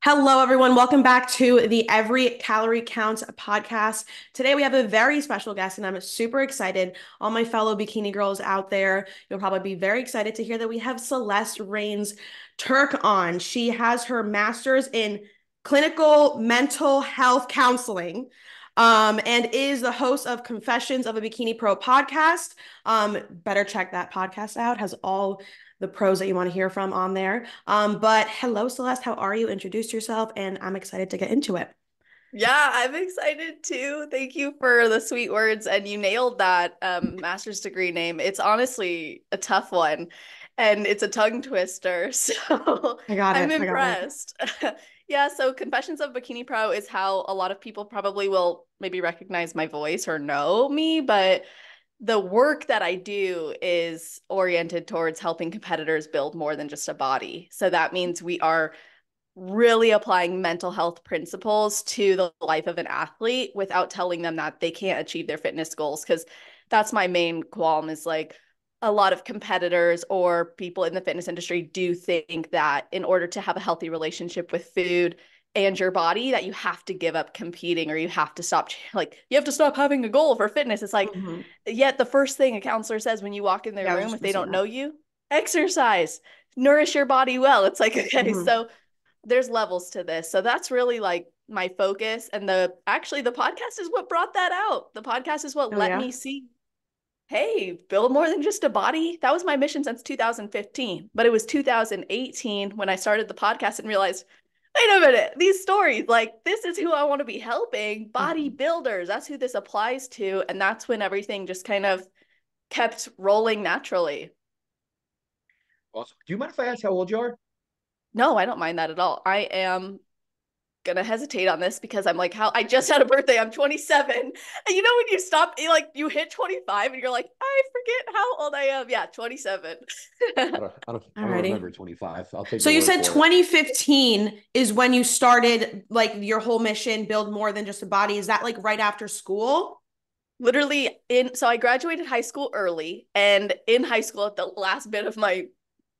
Hello, everyone. Welcome back to the Every Calorie Counts podcast. Today, we have a very special guest, and I'm super excited. All my fellow bikini girls out there, you'll probably be very excited to hear that we have Celeste Rains-Turk on. She has her master's in clinical mental health counseling. And is the host of Confessions of a Bikini Pro podcast. Better check that podcast out. Has all the pros that you want to hear from on there. But hello, Celeste. How are you? Introduce yourself, and I'm excited to get into it. Yeah, I'm excited too. Thank you for the sweet words. And you nailed that master's degree name. It's honestly a tough one and it's a tongue twister. So I got I'm it. I got it. impressed. Yeah, so Confessions of Bikini Pro is how a lot of people probably will maybe recognize my voice or know me, but the work that I do is oriented towards helping competitors build more than just a body. So that means we are really applying mental health principles to the life of an athlete without telling them that they can't achieve their fitness goals. Because that's my main qualm is like a lot of competitors or people in the fitness industry do think that in order to have a healthy relationship with food and your body that you have to give up competing or you have to stop like you have to stop having a goal for fitness. It's like Mm-hmm. yet the first thing a counselor says when you walk in their Yeah, I was room just if gonna they say don't that. know you, exercise, nourish your body well. It's like okay, Mm-hmm. so there's levels to this. So that's really like my focus. And the podcast is what brought that out. The podcast is what Oh let yeah. me see, hey, build more than just a body. That was my mission since 2015. But it was 2018 when I started the podcast and realized, wait a minute, these stories, like this is who I want to be helping, Mm-hmm. bodybuilders. That's who this applies to. And that's when everything just kind of kept rolling naturally. Awesome. Do you mind if I ask how old you are? No, I don't mind that at all. I am gonna hesitate on this because I'm like, how I just had a birthday. I'm 27. And you know when you stop, you hit 25 and you're like, I forget how old I am. Yeah, 27. I don't Alrighty. remember 25. I'll take So your you word said for it. 2015 is when you started like your whole mission, build more than just a body. Is that like right after school? Literally in so I graduated high school early and in high school at the last bit of my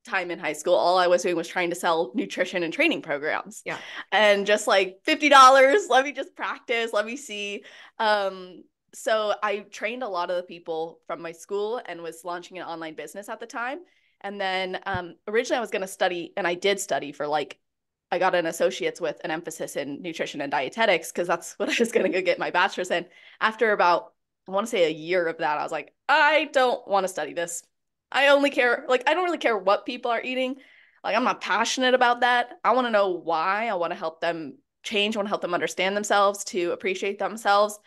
time in high school, all I was doing was trying to sell nutrition and training programs. Yeah. And just like $50, let me just practice, let me see. Um, so I trained a lot of the people from my school and was launching an online business at the time. And then originally I was going to study, and I did study for like, I got an associate's with an emphasis in nutrition and dietetics because that's what I was going to go get my bachelor's in. After about, I want to say a year of that, I was like, I don't want to study this. I only care, like, I don't really care what people are eating. Like, I'm not passionate about that. I want to know why. I want to help them change. I want to help them understand themselves, to appreciate themselves.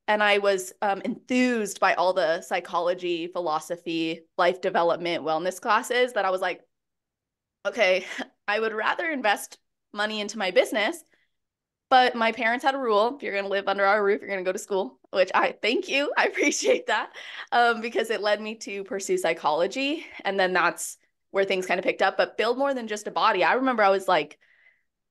And I was enthused by all the psychology, philosophy, life development, wellness classes that I was like, okay, I would rather invest money into my business. But my parents had a rule: if you're going to live under our roof, you're going to go to school, which I thank you. I appreciate that because it led me to pursue psychology. And then that's where things kind of picked up. But build more than just a body. I remember I was like,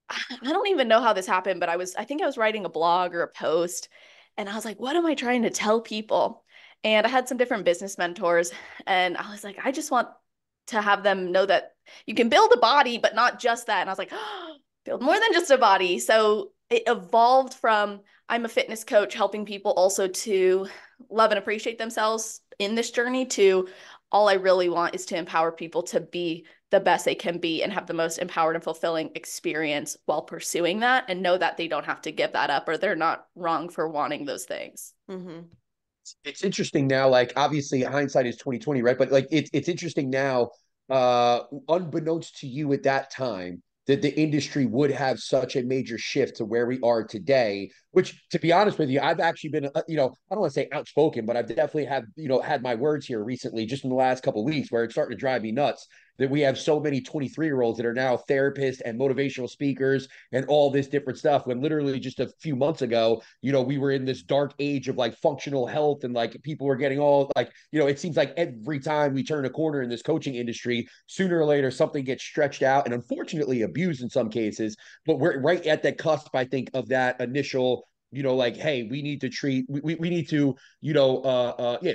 I don't even know how this happened, but I think I was writing a blog or a post. And I was like, what am I trying to tell people? And I had some different business mentors. And I was like, I just want to have them know that you can build a body, but not just that. And I was like, oh, build more than just a body. So it evolved from I'm a fitness coach helping people also to love and appreciate themselves in this journey to all I really want is to empower people to be the best they can be and have the most empowered and fulfilling experience while pursuing that and know that they don't have to give that up or they're not wrong for wanting those things. Mm-hmm. It's interesting now, like obviously hindsight is 2020, right? But like it's interesting now, unbeknownst to you at that time, that the industry would have such a major shift to where we are today, which to be honest with you, I've actually been, I don't want to say outspoken, but I've definitely have, had my words here recently, just in the last couple of weeks, where it's starting to drive me nuts that we have so many 23-year-olds that are now therapists and motivational speakers and all this different stuff. When literally just a few months ago, we were in this dark age of like functional health and like people were getting all like, it seems like every time we turn a corner in this coaching industry, sooner or later something gets stretched out and unfortunately abused in some cases. But we're right at that cusp, I think, of that initial like, hey, we need to we need to,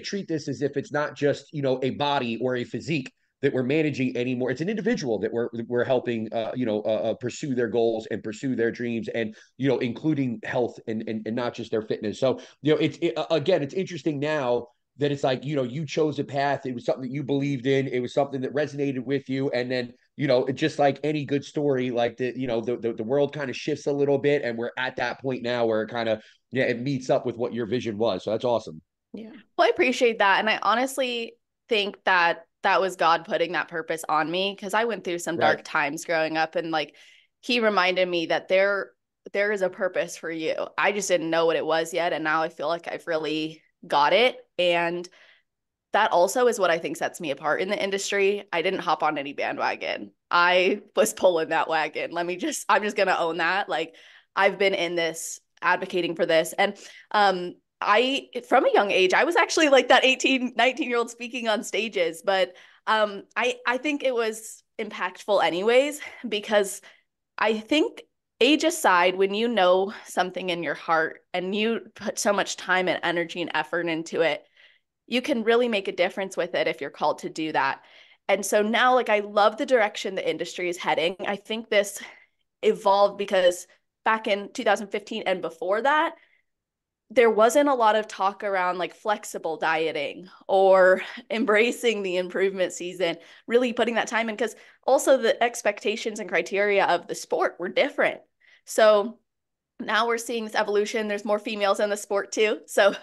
treat this as if it's not just, a body or a physique, that we're managing anymore. It's an individual that we're helping, pursue their goals and pursue their dreams, and including health and not just their fitness. So again, it's interesting now that it's like you chose a path. It was something that you believed in. It was something that resonated with you, and then it's just like any good story, like the world kind of shifts a little bit, and we're at that point now where it kind of it meets up with what your vision was. So that's awesome. Yeah. Well, I appreciate that. And I honestly think that that was God putting that purpose on me, because I went through some Right. dark times growing up, and like he reminded me that there is a purpose for you. I just didn't know what it was yet. And now I feel like I've really got it. And that also is what I think sets me apart in the industry. I didn't hop on any bandwagon. I was pulling that wagon. I'm just going to own that. Like, I've been in this advocating for this. And from a young age, I was actually like that 18, 19-year-old speaking on stages, but I think it was impactful anyways, because I think, age aside, when you know something in your heart and you put so much time and energy and effort into it, you can really make a difference with it if you're called to do that. And so now, like, I love the direction the industry is heading. I think this evolved because back in 2015 and before that, there wasn't a lot of talk around like flexible dieting or embracing the improvement season, really putting that time in, because also the expectations and criteria of the sport were different. So now we're seeing this evolution. There's more females in the sport too. So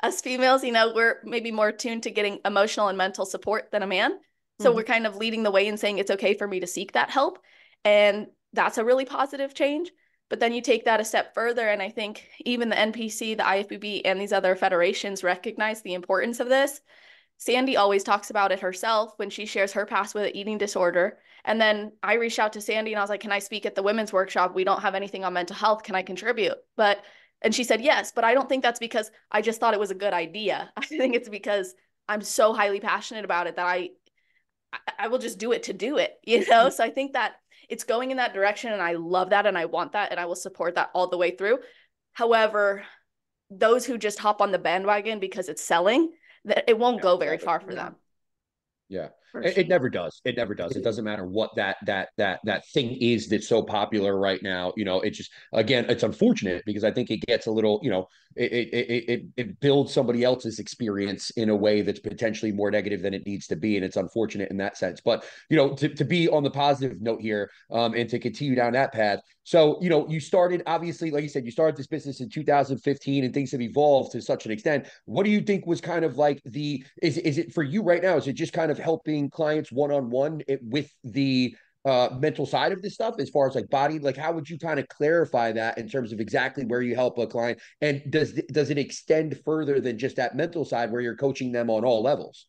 us females, we're maybe more attuned to getting emotional and mental support than a man. So we're kind of leading the way and saying it's okay for me to seek that help. And that's a really positive change. But then you take that a step further, and I think even the NPC, the IFBB, and these other federations recognize the importance of this. Sandy always talks about it herself when she shares her past with an eating disorder. And then I reached out to Sandy and I was like, can I speak at the women's workshop? We don't have anything on mental health. Can I contribute? And she said, yes, but I don't think that's because I just thought it was a good idea. I think it's because I'm so highly passionate about it that I will just do it to do it, So I think that it's going in that direction, and I love that, and I want that, and I will support that all the way through. However, those who just hop on the bandwagon because it's selling, that it won't go very Exactly. far for them. Yeah. For It sure. never does. It never does. It doesn't matter what that thing is that's so popular right now. It just, again, it's unfortunate because I think it gets a little, it builds somebody else's experience in a way that's potentially more negative than it needs to be, and it's unfortunate in that sense. But to be on the positive note here, and to continue down that path. So you started, obviously, like you said, you started this business in 2015, and things have evolved to such an extent. What do you think was kind of like is it for you right now? Is it just kind of helping clients one-on-one with the mental side of this stuff, as far as like body, like how would you kind of clarify that in terms of exactly where you help a client, and does it extend further than just that mental side where you're coaching them on all levels?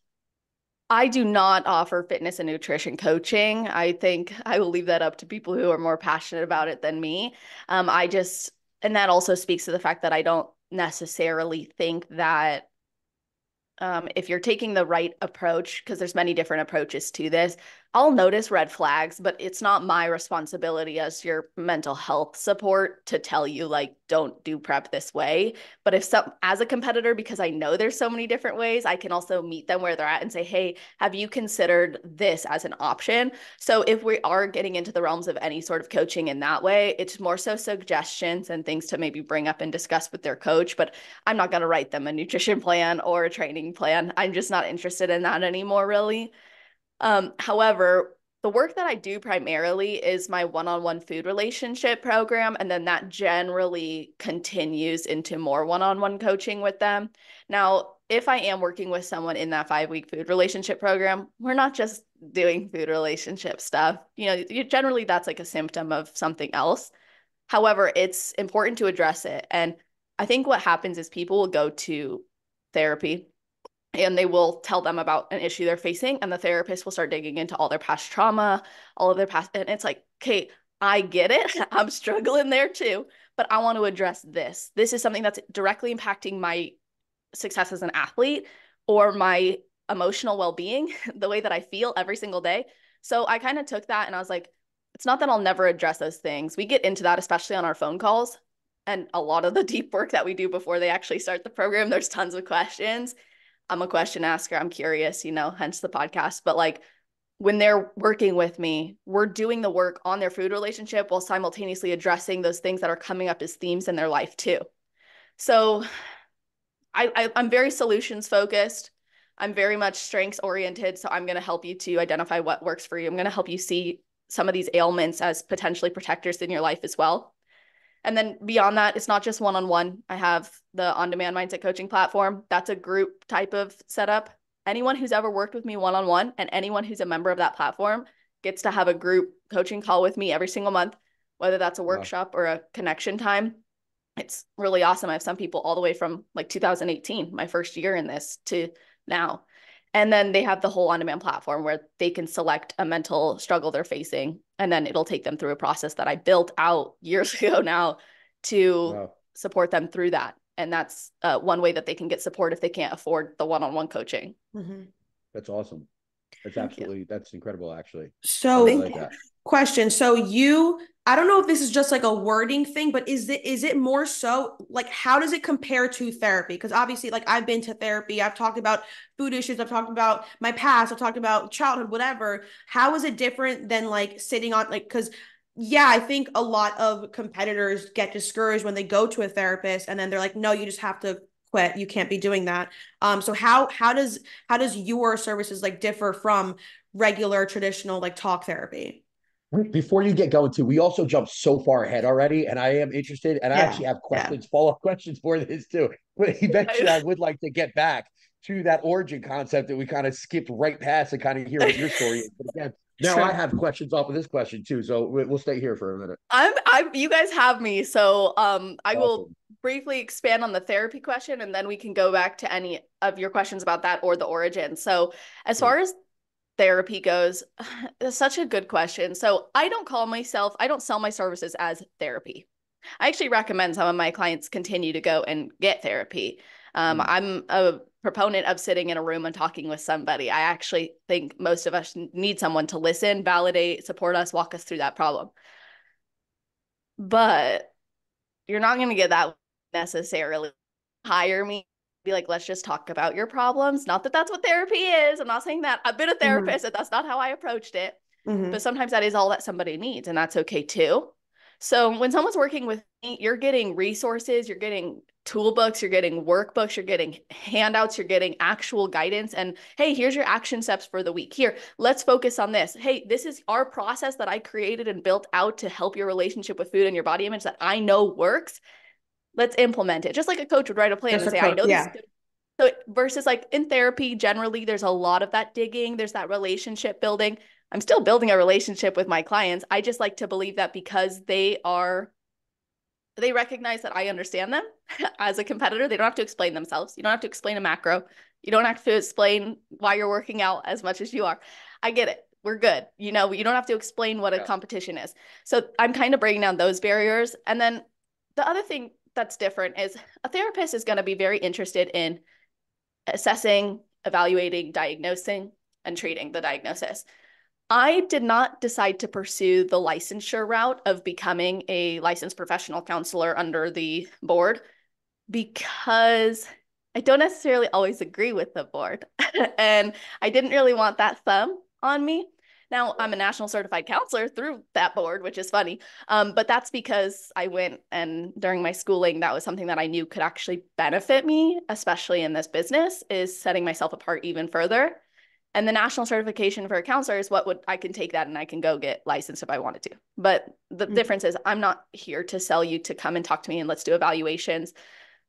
I do not offer fitness and nutrition coaching. I think I will leave that up to people who are more passionate about it than me. And that also speaks to the fact that I don't necessarily think that if you're taking the right approach, because there's many different approaches to this, I'll notice red flags, but it's not my responsibility as your mental health support to tell you, like, don't do prep this way. But as a competitor, because I know there's so many different ways, I can also meet them where they're at and say, hey, have you considered this as an option? So if we are getting into the realms of any sort of coaching in that way, it's more so suggestions and things to maybe bring up and discuss with their coach. But I'm not going to write them a nutrition plan or a training plan. I'm just not interested in that anymore, really. However, the work that I do primarily is my one-on-one food relationship program, and then that generally continues into more one-on-one coaching with them. Now, if I am working with someone in that 5-week food relationship program, we're not just doing food relationship stuff. Generally that's like a symptom of something else. However, it's important to address it. And I think what happens is people will go to therapy and they will tell them about an issue they're facing, and the therapist will start digging into all their past trauma, all of their past, and it's like, okay, I get it. I'm struggling there too, but I want to address this. This is something that's directly impacting my success as an athlete or my emotional well-being, the way that I feel every single day. So I kind of took that and I was like, it's not that I'll never address those things. We get into that, especially on our phone calls. And a lot of the deep work that we do before they actually start the program, there's tons of questions. I'm a question asker. I'm curious, hence the podcast. But like, when they're working with me, we're doing the work on their food relationship while simultaneously addressing those things that are coming up as themes in their life too. So I'm very solutions focused. I'm very much strengths oriented. So I'm going to help you to identify what works for you. I'm going to help you see some of these ailments as potentially protectors in your life as well. And then beyond that, it's not just one-on-one. I have the on-demand mindset coaching platform. That's a group type of setup. Anyone who's ever worked with me one-on-one and anyone who's a member of that platform gets to have a group coaching call with me every single month, whether that's a workshop or a connection time. It's really awesome. I have some people all the way from like 2018, my first year in this, to now. And then they have the whole on-demand platform where they can select a mental struggle they're facing, and then it'll take them through a process that I built out years ago now to support them through that. And that's one way that they can get support if they can't afford the one-on-one coaching. Mm-hmm. That's awesome. That's incredible, actually. So, really like that. Question. So I don't know if this is just like a wording thing, but is it more so like, how does it compare to therapy? Because obviously, like, I've been to therapy, I've talked about food issues, I've talked about my past, I've talked about childhood, whatever. How is it different than like sitting on, like, because yeah, I think a lot of competitors get discouraged when they go to a therapist and then they're like, no, you just have to quit. You can't be doing that. So how does your services like differ from regular traditional like talk therapy? Before you get going to, we also jumped so far ahead already, and I am interested, and I actually have questions, follow-up questions for this too. But eventually, I would like to get back to that origin concept that we kind of skipped right past and kind of hear what your story is. But again, now I have questions off of this question too, so we'll stay here for a minute. You guys have me, so I will briefly expand on the therapy question, and then we can go back to any of your questions about that or the origin. So as far as therapy goes, it's such a good question. So I don't sell my services as therapy. I actually recommend some of my clients continue to go and get therapy. I'm a proponent of sitting in a room and talking with somebody. I actually think most of us need someone to listen, validate, support us, walk us through that problem. But you're not going to get that necessarily. Hire me, be like, let's just talk about your problems. Not that that's what therapy is. I'm not saying that. I've been a therapist and that's not how I approached it. But sometimes that is all that somebody needs, and that's okay too. So when someone's working with me, you're getting resources, you're getting toolbooks, you're getting workbooks, you're getting handouts, you're getting actual guidance. And hey, here's your action steps for the week. Here, let's focus on this. Hey, this is our process that I created and built out to help your relationship with food and your body image that I know works. Let's implement it. Just like a coach would write a plan and say, I know this is good. So versus like in therapy, generally, there's a lot of that digging. There's that relationship building. I'm still building a relationship with my clients. I just like to believe that because they recognize that I understand them as a competitor. They don't have to explain themselves. You don't have to explain a macro. You don't have to explain why you're working out as much as you are. I get it. We're good. You don't have to explain what a competition is. So I'm kind of breaking down those barriers. And then the other thing that's different is a therapist is going to be very interested in assessing, evaluating, diagnosing, and treating the diagnosis. I did not decide to pursue the licensure route of becoming a licensed professional counselor under the board because I don't necessarily always agree with the board. And I didn't really want that thumb on me. Now, I'm a national certified counselor through that board, which is funny. But that's because I went and during my schooling, that was something that I knew could actually benefit me, especially in this business, is setting myself apart even further. And the national certification for a counselor is I can take that and I can go get licensed if I wanted to. But the difference is I'm not here to sell you to come and talk to me and let's do evaluations.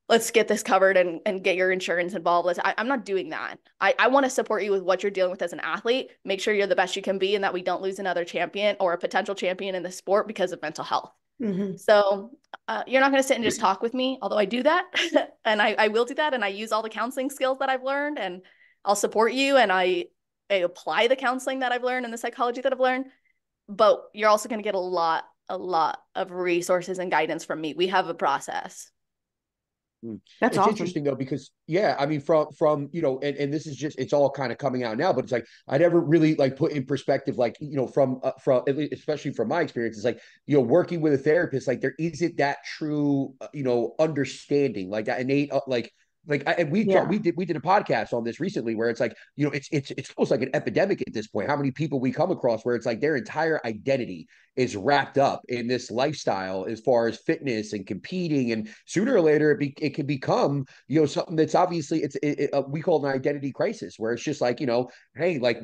Let's get this covered and get your insurance involved. I'm not doing that. I want to support you with what you're dealing with as an athlete, make sure you're the best you can be and that we don't lose another champion or a potential champion in the sport because of mental health. So you're not going to sit and just talk with me, although I do that. And I will do that. And I use all the counseling skills that I've learned and I'll support you. And I apply the counseling that I've learned and the psychology that I've learned. But you're also going to get a lot of resources and guidance from me. We have a process. It's awesome. Interesting though, because I mean, from and this is just, it's all kind of coming out now, but it's like I never really like put in perspective, like from especially from my experience, it's like working with a therapist, like there isn't that true understanding, like that innate like and Yeah. we did a podcast on this recently where it's like, it's almost like an epidemic at this point. How many people we come across where it's like their entire identity is wrapped up in this lifestyle as far as fitness and competing, and sooner or later it can become something that's obviously we call it an identity crisis, where it's just like, hey, like,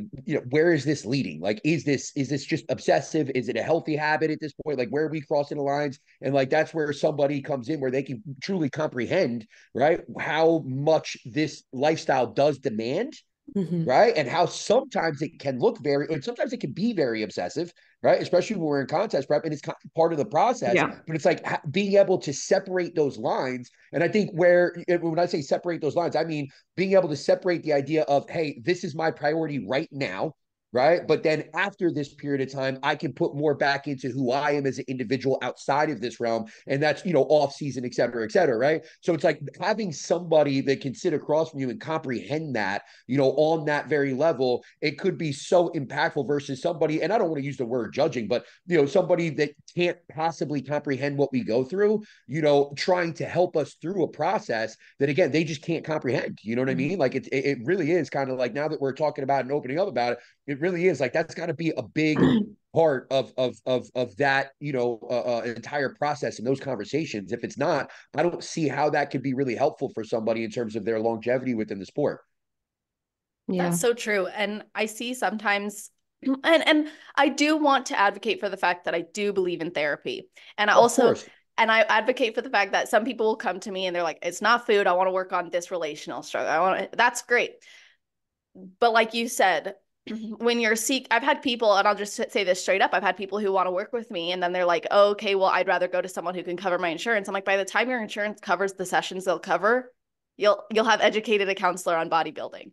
where is this leading? Like, is this just obsessive? Is it a healthy habit at this point? Like, where are we crossing the lines? And like, that's where somebody comes in where they can truly comprehend, right, how much this lifestyle does demand, Hmm. right? And how sometimes it can look and sometimes it can be very obsessive, right? Especially when we're in contest prep and it's kind of part of the process. Yeah. But it's like being able to separate those lines. And I think when I say separate those lines, I mean being able to separate the idea of, hey, this is my priority right now. Right. But then after this period of time, I can put more back into who I am as an individual outside of this realm. And that's, off season, et cetera, et cetera. Right. So it's like having somebody that can sit across from you and comprehend that, on that very level, it could be so impactful versus somebody, and I don't want to use the word judging, but somebody that can't possibly comprehend what we go through, trying to help us through a process that, again, they just can't comprehend. You know what I mean? Like it really is kind of like, now that we're talking about and opening up about it, it really is like that's got to be a big part of that entire process and those conversations. If it's not, I don't see how that could be really helpful for somebody in terms of their longevity within the sport. Yeah. That's so true. And I see sometimes and I do want to advocate for the fact that I do believe in therapy. And I Of also course. and I advocate for the fact that some people will come to me and they're like, it's not food. I want to work on this relational struggle. That's great. But like you said, when you're I've had people, and I'll just say this straight up, I've had people who want to work with me and then they're like, oh, okay, well, I'd rather go to someone who can cover my insurance. I'm like, by the time your insurance covers the sessions they'll cover, you'll have educated a counselor on bodybuilding.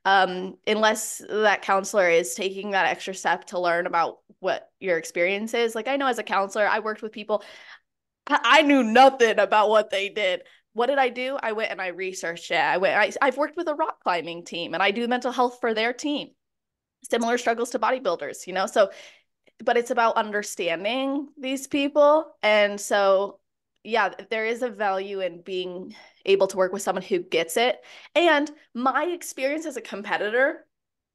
Unless that counselor is taking that extra step to learn about what your experience is. Like, I know as a counselor, I worked with people, I knew nothing about what they did. What did I do? I went and I researched it. I've worked with a rock climbing team and I do mental health for their team. Similar struggles to bodybuilders, So, but it's about understanding these people. And so, yeah, there is a value in being able to work with someone who gets it. And my experience as a competitor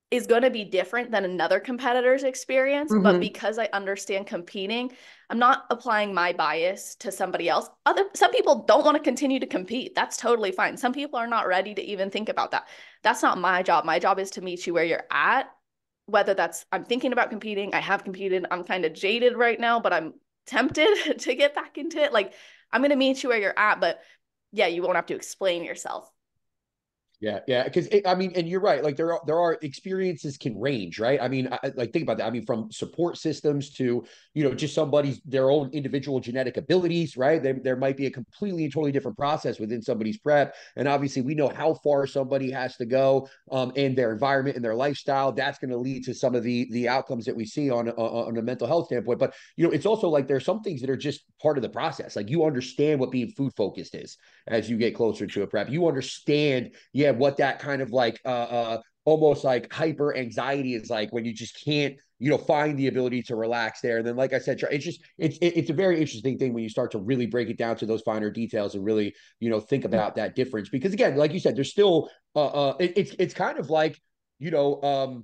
is going to be different than another competitor's experience. But Hmm. because I understand competing, I'm not applying my bias to somebody else. Some people don't want to continue to compete. That's totally fine. Some people are not ready to even think about that. That's not my job. My job is to meet you where you're at. Whether that's I'm thinking about competing, I have competed, I'm kind of jaded right now, but I'm tempted to get back into it. Like, I'm going to meet you where you're at, but yeah, you won't have to explain yourself. Yeah, yeah, because I mean, and you're right. Like there are experiences can range, right? I mean, like think about that. I mean, from support systems to just somebody's their own individual genetic abilities, right? There might be a completely and totally different process within somebody's prep, and obviously we know how far somebody has to go, in their environment and their lifestyle. That's going to lead to some of the outcomes that we see on a mental health standpoint. But it's also like there's some things that are just part of the process. Like you understand what being food focused is as you get closer to a prep. You understand, yeah, what that kind of like almost like hyper anxiety is like when you just can't find the ability to relax there. And then, like I said, it's a very interesting thing when you start to really break it down to those finer details and really think about that difference, because again, like you said, there's still it's kind of like you know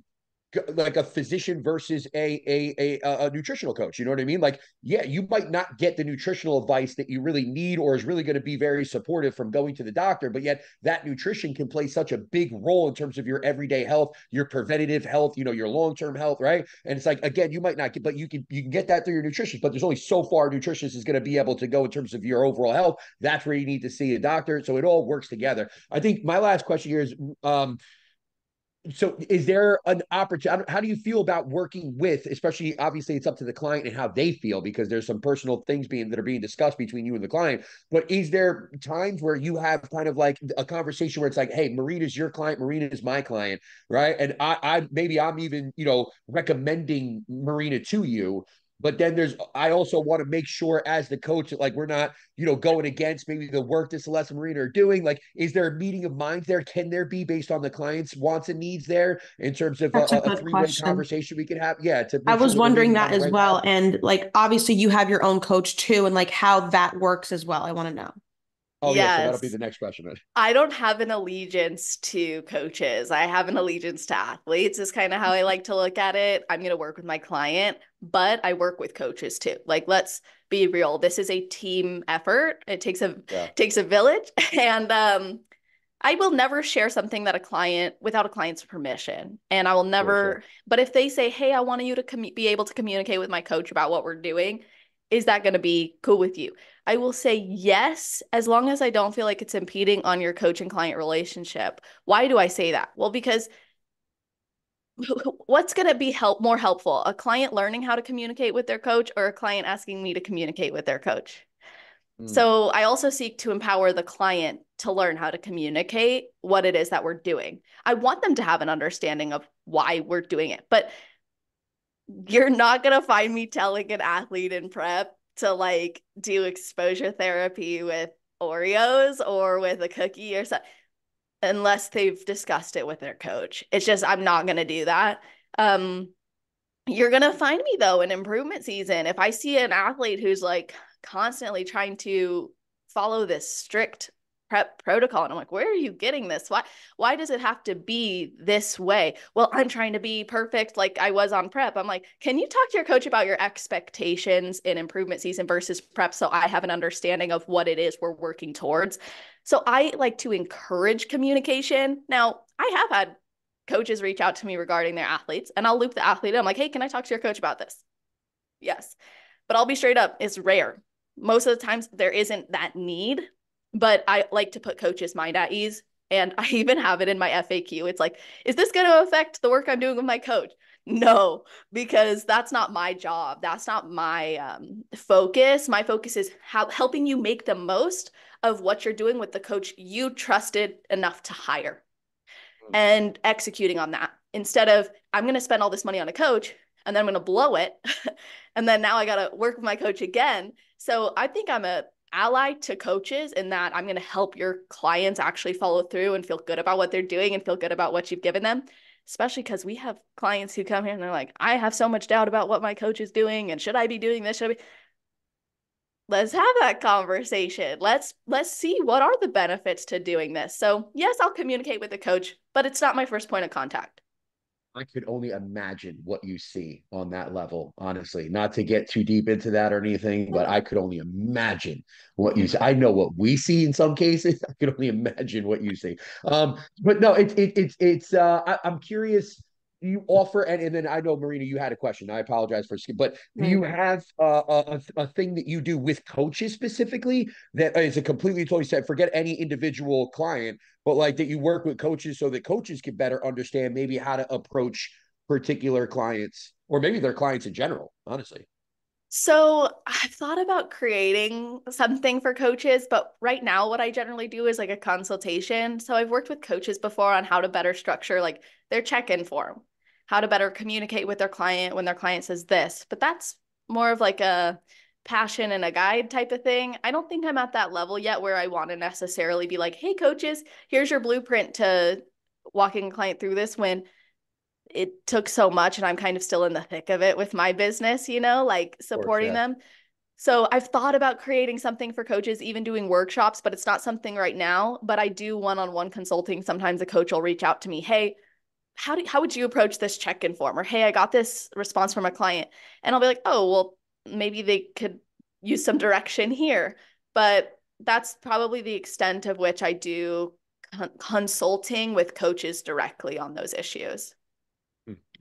like a physician versus a nutritional coach. You know what I mean? Like, yeah, you might not get the nutritional advice that you really need or is really going to be very supportive from going to the doctor, but yet that nutrition can play such a big role in terms of your everyday health, your preventative health, your long-term health, right? And it's like, again, you might not get, but you can get that through your nutrition, but there's only so far nutritionist is going to be able to go in terms of your overall health. That's where you need to see a doctor. So it all works together. I think my last question here is, so is there an opportunity? How do you feel about working with, especially obviously it's up to the client and how they feel, because there's some personal things that are being discussed between you and the client. But is there times where you have kind of like a conversation where it's like, hey, Marina's your client, Marina is my client, right? And I maybe I'm even, recommending Marina to you. But then I also want to make sure as the coach that like we're not, going against maybe the work that Celeste and Marina are doing. Like, is there a meeting of minds there? Can there be, based on the client's wants and needs there, in terms of That's a a good three-way question. conversation we can have? Yeah, to I make sure was that we're wondering maybe that on the as right path. well. And like, obviously, you have your own coach too, and like how that works as well. I want to know. Oh yeah, so that'll be Yes. the next question then. I don't have an allegiance to coaches. I have an allegiance to athletes, is kind of how I like to look at it. I'm going to work with my client, but I work with coaches too. Like, let's be real. This is a team effort. It Yeah, takes a village. And I will never share something that a client without a client's permission. And I will sure, sure. never, but if they say, hey, I want you to be able to communicate with my coach about what we're doing, is that going to be cool with you? I will say yes, as long as I don't feel like it's impeding on your coach and client relationship. Why do I say that? Well, because what's going to be more helpful? A client learning how to communicate with their coach, or a client asking me to communicate with their coach? Mm, So I also seek to empower the client to learn how to communicate what it is that we're doing. I want them to have an understanding of why we're doing it, but you're not going to find me telling an athlete in prep to like do exposure therapy with Oreos or with a cookie or something unless they've discussed it with their coach. It's just, I'm not going to do that. Um, you're going to find me though in improvement season. If I see an athlete who's like constantly trying to follow this strict prep protocol, and I'm like, where are you getting this? Why does it have to be this way? Well, I'm trying to be perfect like I was on prep. I'm like, can you talk to your coach about your expectations in improvement season versus prep so I have an understanding of what it is we're working towards? So I like to encourage communication. Now, I have had coaches reach out to me regarding their athletes, and I'll loop the athlete in. I'm like, hey, can I talk to your coach about this? Yes. But I'll be straight up, it's rare. Most of the times there isn't that need, but I like to put coaches' mind at ease. And I even have it in my FAQ. It's like, is this going to affect the work I'm doing with my coach? No, because that's not my job. That's not my focus. My focus is helping you make the most of what you're doing with the coach you trusted enough to hire and executing on that instead of I'm going to spend all this money on a coach and then I'm going to blow it. And then now I got to work with my coach again. So I think I'm a ally to coaches in that I'm going to help your clients actually follow through and feel good about what they're doing and feel good about what you've given them. Especially because we have clients who come here and they're like, I have so much doubt about what my coach is doing. And should I be doing this? Should I be? Let's have that conversation. Let's see what are the benefits to doing this. So yes, I'll communicate with the coach, but it's not my first point of contact. I could only imagine what you see on that level, honestly. Not to get too deep into that or anything, but I could only imagine what you see. I know what we see in some cases. I could only imagine what you see. But no, I'm curious. Do you offer and then I know Marina, you had a question. I apologize for skip, but do No, you're you good. have a thing that you do with coaches specifically that is a completely totally set? Forget any individual client, but like that you work with coaches so that coaches can better understand maybe how to approach particular clients or maybe their clients in general, honestly. So I've thought about creating something for coaches, but right now what I generally do is like a consultation. So I've worked with coaches before on how to better structure like their check-in form, how to better communicate with their client when their client says this. But that's more of like a passion and a guide type of thing. I don't think I'm at that level yet where I want to necessarily be like, hey, coaches, here's your blueprint to walking a client through this when it took so much and I'm kind of still in the thick of it with my business, like Of course, supporting yeah. them. So I've thought about creating something for coaches, even doing workshops, but it's not something right now. But I do one-on-one consulting. Sometimes a coach will reach out to me, hey, how would you approach this check-in form? Or hey, I got this response from a client. And I'll be like, oh, well, maybe they could use some direction here. But that's probably the extent of which I do consulting with coaches directly on those issues.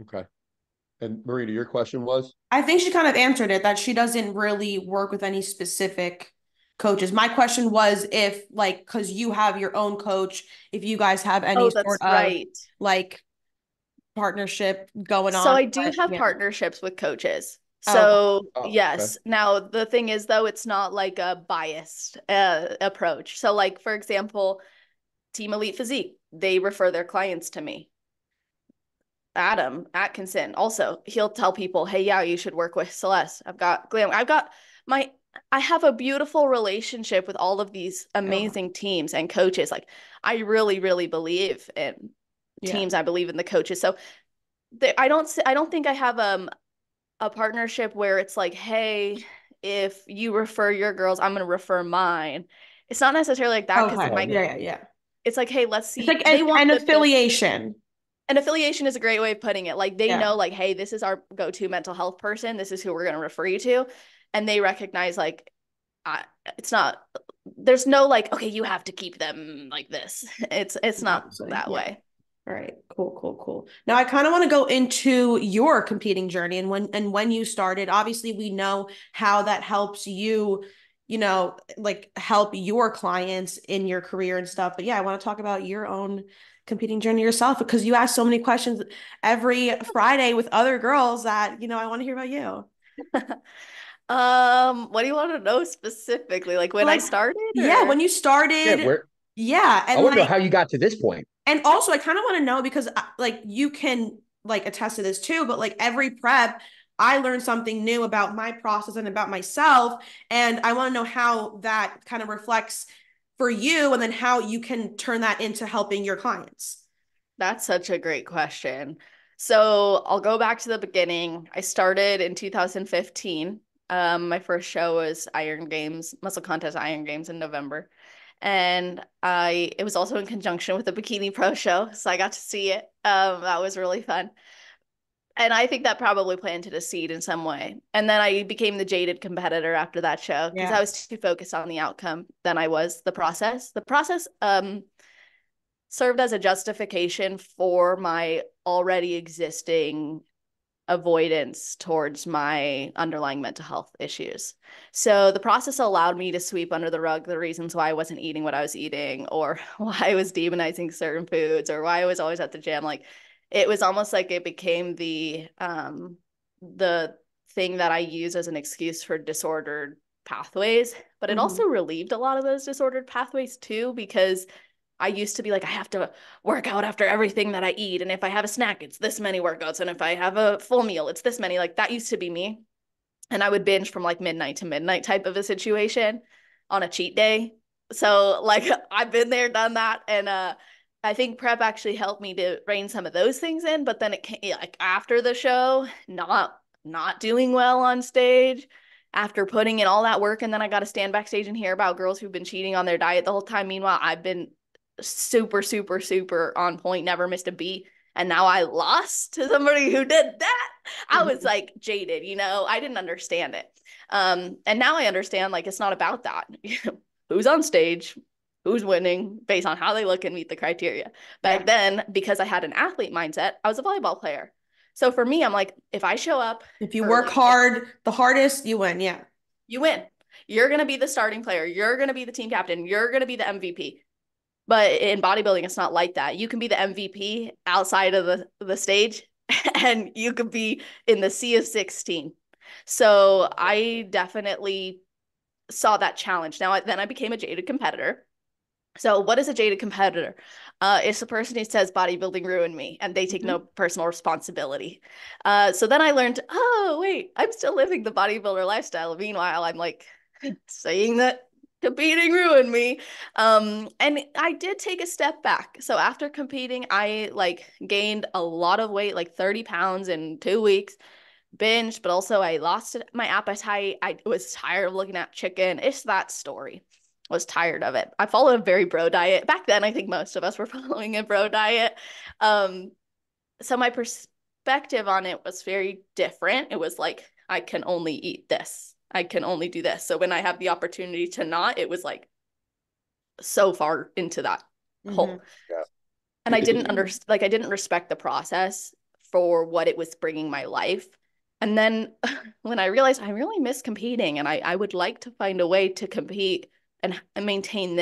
Okay. And Marina, your question was? I think she kind of answered it that she doesn't really work with any specific coaches. My question was if, like, because you have your own coach, if you guys have any Oh, sort that's of right. like partnership going So on. I do But have yeah. partnerships with coaches. Oh, okay. So Oh, okay. yes. Now the thing is though, it's not like a biased approach. So like for example, Team Elite Physique, they refer their clients to me. Adam Atkinson also, he'll tell people, hey, yeah, you should work with Celeste. My I have a beautiful relationship with all of these Okay. amazing teams and coaches. Like I really, really believe in Yeah. teams. I believe in the coaches. So I don't think I have a partnership where it's like, hey, if you refer your girls, I'm going to refer mine. It's not necessarily like that because Okay. Yeah, yeah, yeah. it's like, hey, let's It's see. like They want an the business. affiliation. An affiliation is a great way of putting it. Like they Yeah. know, like, hey, this is our go-to mental health person. This is who we're going to refer you to. And they recognize, like, it's not, there's no like, okay, you have to keep them like this. It's not Obviously. that Yeah. way. All right. Cool, cool, cool. Now I kind of want to go into your competing journey and when you started. Obviously, we know how that helps you, like help your clients in your career and stuff. But yeah, I want to talk about your own competing journey yourself because you ask so many questions every Friday with other girls that, I want to hear about you. What do you want to know specifically? Like when I Like, started yeah, or when you Yeah, started. where Yeah. I And want to know like, how you got to this point. and also, I kind of want to know because like you can like attest to this too, but like every prep, I learned something new about my process and about myself. And I want to know how that kind of reflects for you and then how you can turn that into helping your clients. That's such a great question. So I'll go back to the beginning. I started in 2015. My first show was Iron Games, Muscle Contest Iron Games in November. And it was also in conjunction with the Bikini Pro show. So I got to see it. That was really fun. And I think that probably planted a seed in some way. And then I became the jaded competitor after that show because I Yeah. was too focused on the outcome than I was the process. The process, served as a justification for my already existing avoidance towards my underlying mental health issues. So the process allowed me to sweep under the rug the reasons why I wasn't eating what I was eating or why I was demonizing certain foods or why I was always at the gym. Like it was almost like it became the thing that I use as an excuse for disordered pathways, but it Mm-hmm. also relieved a lot of those disordered pathways too because I used to be like, I have to work out after everything that I eat. And if I have a snack, it's this many workouts. And if I have a full meal, it's this many. Like that used to be me. And I would binge from like midnight to midnight type of a situation on a cheat day. So like I've been there, done that. And I think prep actually helped me to rein some of those things in. But then it came like after the show, not doing well on stage after putting in all that work. And then I got to stand backstage and hear about girls who've been cheating on their diet the whole time. Meanwhile, I've been super, super, super on point, never missed a beat. And now I lost to somebody who did that. I was Mm-hmm. like jaded, I didn't understand it. And now I understand like it's not about that. Who's on stage, who's winning based on how they look and meet the criteria. Yeah. Back then, because I had an athlete mindset, I was a volleyball player. So for me, I'm like, if I show up If you work early, if hard, the hardest, you win. Yeah. you win, you're going to be the starting player. You're going to be the team captain. You're going to be the MVP. But in bodybuilding, it's not like that. You can be the MVP outside of the stage, and you could be in the sea of 16. So I definitely saw that challenge. Then I became a jaded competitor. So what is a jaded competitor? It's the person who says bodybuilding ruined me, and they take Mm-hmm. no personal responsibility. So then I learned, oh wait, I'm still living the bodybuilder lifestyle. Meanwhile, I'm like saying that competing ruined me. And I did take a step back. So after competing, I like gained a lot of weight, like 30 pounds in 2 weeks, binged, but also I lost my appetite. I was tired of looking at chicken. It's that story. I was tired of it. I followed a very bro diet. Back then, I think most of us were following a bro diet. Um, so my perspective on it was very different. It was like, I can only eat this. I can only do this. So when I have the opportunity to not, it was like so far into that Mm-hmm. hole. And I didn't I didn't respect the process for what it was bringing my life. And then when I realized I really miss competing and I would like to find a way to compete and maintain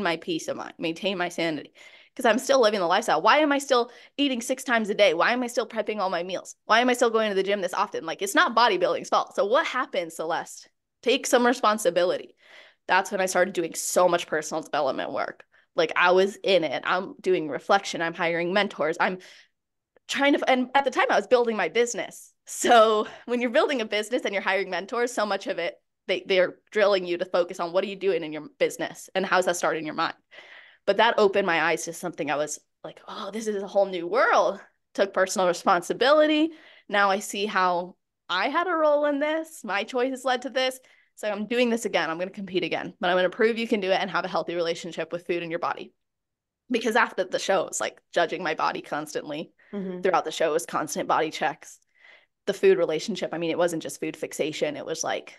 my peace of mind, maintain my sanity. Because I'm still living the lifestyle. Why am I still eating 6 times a day? Why am I still prepping all my meals? Why am I still going to the gym this often? Like, it's not bodybuilding's fault. So, what happened, Celeste? Take some responsibility. That's when I started doing so much personal development work. Like, I was in it. I'm doing reflection. I'm hiring mentors. I'm trying to, and at the time I was building my business. So when you're building a business and you're hiring mentors, so much of it, they're drilling you to focus on what are you doing in your business and how's that starting in your mind. But that opened my eyes to something I was like, oh, this is a whole new world. Took personal responsibility. Now I see how I had a role in this. My choices led to this. So I'm doing this again. I'm going to compete again, but I'm going to prove you can do it and have a healthy relationship with food in your body. Because after the show, it's like judging my body constantly. Throughout the show was constant body checks. The food relationship, I mean, it wasn't just food fixation. It was like,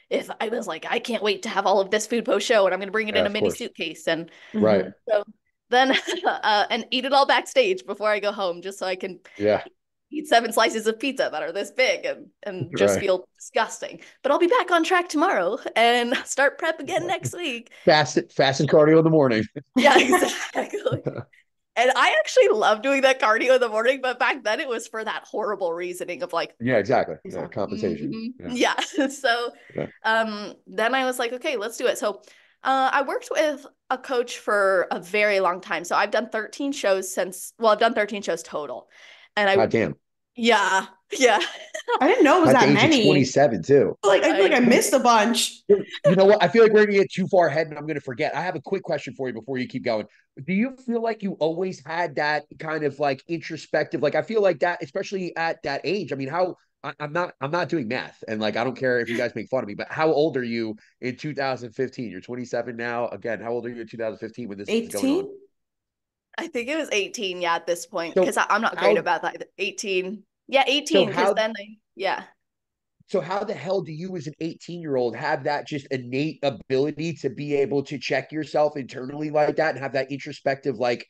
if I was like, I can't wait to have all of this food post show and I'm going to bring it Yeah, in a of mini course. suitcase. And Right. so then, and eat it all backstage before I go home, just so I can Yeah. eat 7 slices of pizza that are this big and just Right. feel disgusting. But I'll be back on track tomorrow and start prep again next week. Fast and cardio in the morning. Yeah, exactly. And I actually love doing that cardio in the morning, but back then it was for that horrible reasoning of like, Yeah, exactly. Yeah, compensation. yeah. So Yeah. then I was like, okay, let's do it. So I worked with a coach for a very long time. So I've done 13 shows I've done 13 shows total. And God damn. yeah, yeah. I didn't know it was At the that age of many. 27 too. Like I feel like I I missed a bunch. You know what? I feel like we're gonna get too far ahead and I'm gonna forget. I have a quick question for you before you keep going. Do you feel like you always had that kind of like introspective? Like I feel like that, especially at that age. I mean, I'm not doing math, and like I don't care if you guys make fun of me, but how old are you in 2015? You're 27 now. Again, how old are you in 2015 when this is going 18? on? I think it was 18, yeah, at this point, because So I'm not great how about that. 18. Yeah, so 18, because how then yeah. So how the hell do you as an 18-year-old have that just innate ability to be able to check yourself internally like that and have that introspective like,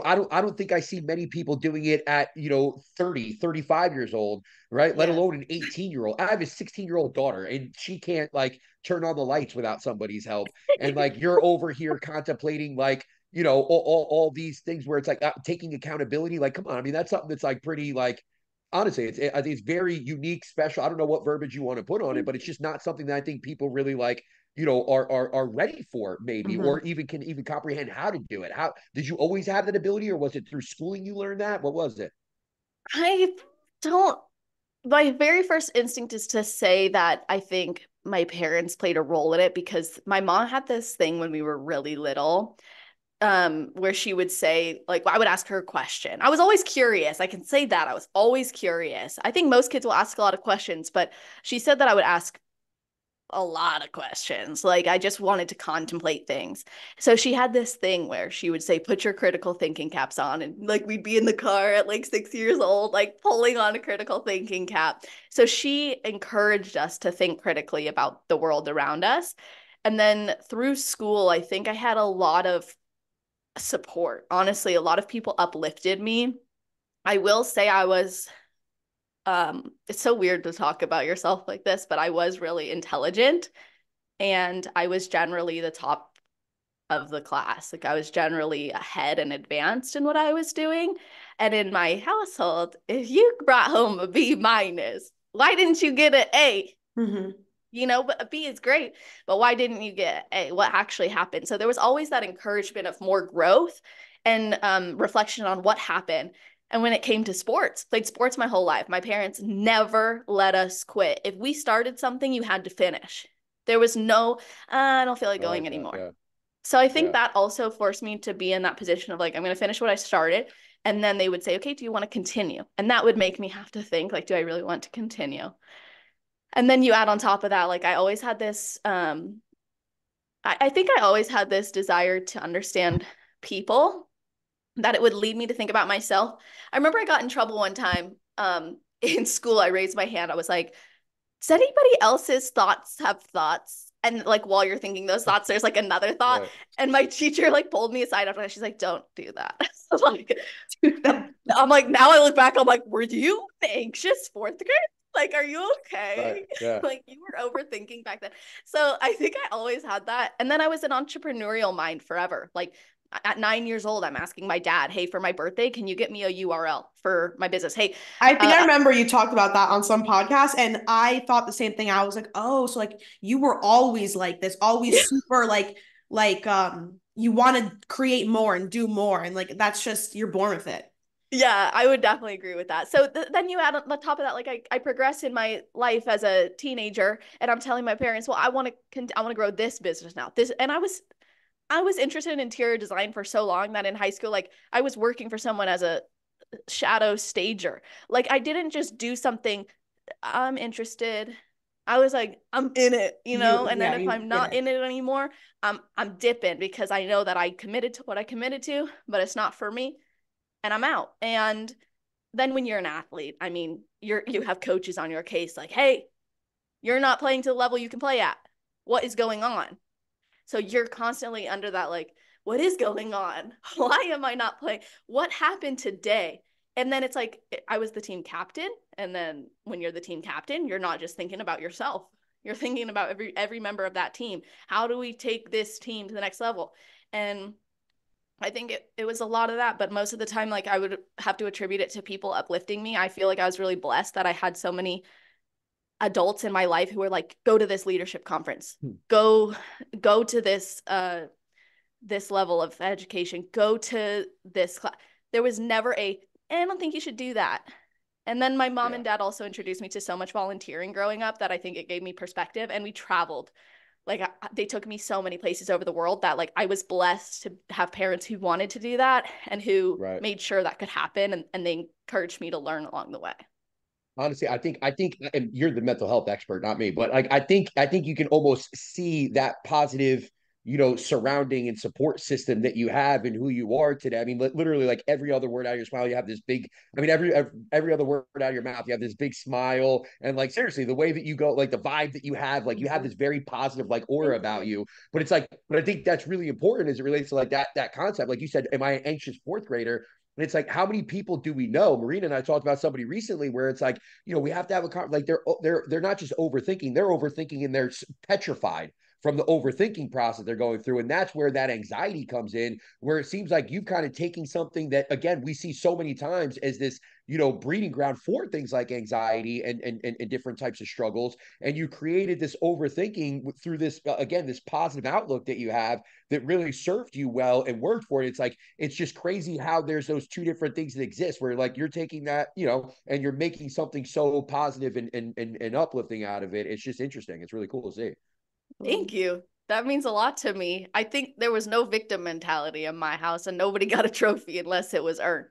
I don't think I see many people doing it at, 30, 35 years old, right? Let Yeah. alone an 18-year-old. I have a 16-year-old daughter and she can't like turn on the lights without somebody's help. And like you're over here contemplating like, all these things where it's like taking accountability. Like, come on. I mean, that's something that's like pretty like honestly, I think it's very unique, special. I don't know what verbiage you want to put on it, but it's just not something that I think people really like, are ready for, maybe, or even can even comprehend how to do it. How did you always have that ability, or was it through schooling you learned that? What was it? I don't, my very first instinct is to say that I think my parents played a role in it, because my mom had this thing when we were really little, where she would say, like, I would ask her a question. I was always curious. I can say that. I was always curious. I think most kids will ask a lot of questions, but she said that I would ask a lot of questions. Like I just wanted to contemplate things. So she had this thing where she would say, put your critical thinking caps on. And like we'd be in the car at like 6 years old, like pulling on a critical thinking cap. So she encouraged us to think critically about the world around us. And then through school, I think I had a lot of support. Honestly, a lot of people uplifted me. I will say I was it's so weird to talk about yourself like this, but I was really intelligent and I was generally the top of the class. Like I was generally ahead and advanced in what I was doing. And in my household, if you brought home a B minus, why didn't you get an A? But a B is great, but why didn't you get A? What actually happened? So there was always that encouragement of more growth and reflection on what happened. And when it came to sports, played sports my whole life. My parents never let us quit. If we started something, you had to finish. There was no, I don't feel like I going like that. anymore. Yeah. So I think Yeah. that also forced me to be in that position of like, I'm going to finish what I started. And then they would say, okay, do you want to continue? And that would make me have to think, like, do I really want to continue? And then you add on top of that, like I always had this, I think I always had this desire to understand people, that it would lead me to think about myself. I remember I got in trouble one time in school. I raised my hand. I was like, does anybody else's thoughts have thoughts? And like while you're thinking those thoughts, there's like another thought. Right. And my teacher like pulled me aside after that. She's like, don't do that. Like, I'm like, now I look back, I'm like, were you anxious fourth grade? Like, are you Right. okay? Yeah. Like, you were overthinking back then. So I think I always had that. And then I was an entrepreneurial mind forever. Like, at 9 years old, I'm asking my dad, hey, for my birthday, can you get me a URL for my business? Hey, I think I remember you talked about that on some podcast, and I thought the same thing. I was like, oh, so like you were always like this, always super like you want to create more and do more, and like that's just you're born with it. yeah, I would definitely agree with that. So then you add on the top of that, like I progress in my life as a teenager, and I'm telling my parents, well, I want to grow this business now. And I was interested in interior design for so long that in high school, like I was working for someone as a shadow stager. Like I didn't just do something. I'm interested I was like, I'm in it, you know? And then if I'm Yeah. not in it anymore, I'm dipping because I know that I committed to what I committed to, but it's not for me and I'm out. And then when you're an athlete, I mean, you have coaches on your case like, hey, you're not playing to the level you can play at. What is going on? So you're constantly under that, like, what is going on? Why am I not playing? What happened today? And then it's like, I was the team captain. And then when you're the team captain, you're not just thinking about yourself. You're thinking about every member of that team. How do we take this team to the next level? And I think it was a lot of that, but most of the time, like I would have to attribute it to people uplifting me. I feel like I was really blessed that I had so many adults in my life who were like, go to this leadership conference, go to this level of education, go to this class. There was never I don't think you should do that. And then my mom and dad also introduced me to so much volunteering growing up that I think it gave me perspective, and we traveled. Like they took me so many places over the world that like I was blessed to have parents who wanted to do that and who made sure that could happen, and they encouraged me to learn along the way. Honestly, I think, and you're the mental health expert, not me, but like I think you can almost see that positive, surrounding and support system that you have and who you are today. I mean, literally, like every other word out of your smile, you have this big. I mean, every other word out of your mouth, you have this big smile, and like seriously, the way that you go, like the vibe that you have, like you have this very positive like aura about you. But it's like, but I think that's really important as it relates to like that concept. Like you said, am I an anxious fourth grader? And it's like, how many people do we know? Marina and I talked about somebody recently where it's like, we have to have like they're not just overthinking, they're overthinking and they're petrified from the overthinking process they're going through. And that's where that anxiety comes in, where it seems like you've kind of taking something that, again, we see so many times as this, breeding ground for things like anxiety and different types of struggles. And you created this overthinking through this, again, this positive outlook that you have that really served you well and worked for it. It's like, it's just crazy how there's those two different things that exist where like you're taking that, and you're making something so positive and uplifting out of it. It's just interesting. It's really cool to see. Thank you. That means a lot to me. I think there was no victim mentality in my house, and nobody got a trophy unless it was earned.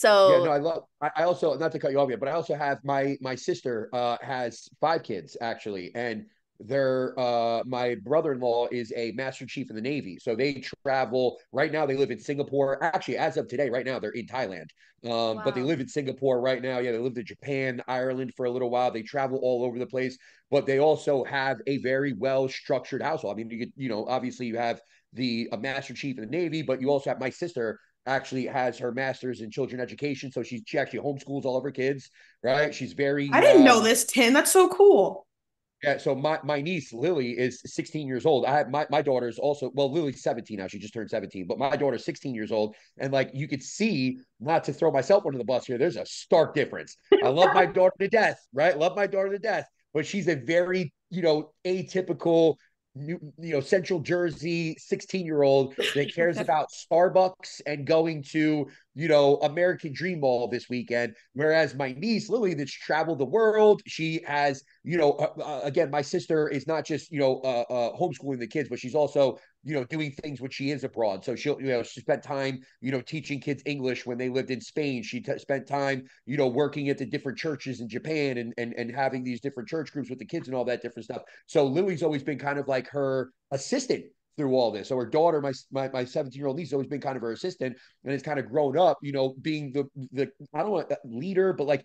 Yeah, no, So, I also, not to cut you off yet, but I also have my sister has five kids actually, and my brother-in-law is a master chief in the Navy. So they travel right now, they live in Singapore. Actually, as of today, right now, they're in Thailand. But they wow. live in Singapore right now. Yeah, they lived in Japan, Ireland for a little while. They travel all over the place, but they also have a very well-structured household. I mean, obviously you have a master chief in the Navy, but you also have my sister actually has her master's in children education. So she actually homeschools all of her kids, right? She's I very didn't know this, Tim. That's so cool. yeah. So my niece Lily is 16 years old. I have my daughter's also, well, Lily's 17 now. She just turned 17, but my daughter's 16 years old. And like you could see, not to throw myself under the bus here, there's a stark difference. I love my daughter to death, right? Love my daughter to death, but she's a very, atypical Central Jersey 16-year-old that cares about Starbucks and going to, American Dream Mall this weekend. Whereas my niece, Lily, that's traveled the world, she has, again, my sister is not just, homeschooling the kids, but she's also, doing things when she is abroad. So she spent time, teaching kids English when they lived in Spain. She spent time, working at the different churches in Japan and having these different church groups with the kids and all that different stuff. So Lily's always been kind of like her assistant through all this. So her daughter, my 17-year-old niece, has always been kind of her assistant, and has kind of grown up, being the I don't want leader, but like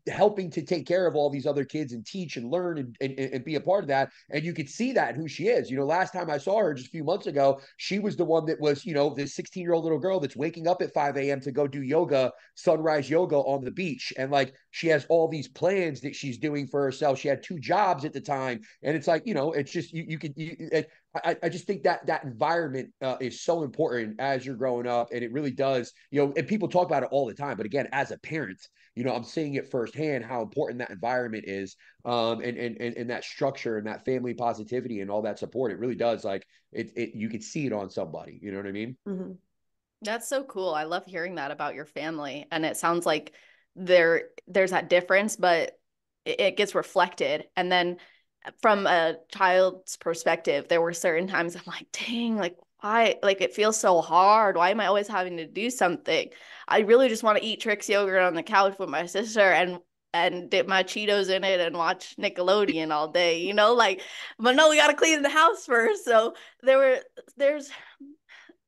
helping to take care of all these other kids and teach and learn and be a part of that. And you could see that in who she is. Last time I saw her just a few months ago, she was the one that was, this 16-year-old little girl that's waking up at 5 a.m. to go do yoga, sunrise yoga on the beach. And like, she has all these plans that she's doing for herself. She had two jobs at the time. And it's like, it's just, I just think that environment is so important as you're growing up. And it really does, and people talk about it all the time. But again, as a parent, I'm seeing it firsthand how important that environment is, and that structure and that family positivity and all that support. It really does, like you could see it on somebody. You know what I mean? Mm-hmm. That's so cool. I love hearing that about your family. And it sounds like there's that difference, but it gets reflected. And then from a child's perspective, there were certain times I'm like, dang, like why, like it feels so hard. Why am I always having to do something? I really just want to eat Trix yogurt on the couch with my sister and dip my Cheetos in it and watch Nickelodeon all day, you know, like, but no, we got to clean the house first. So there's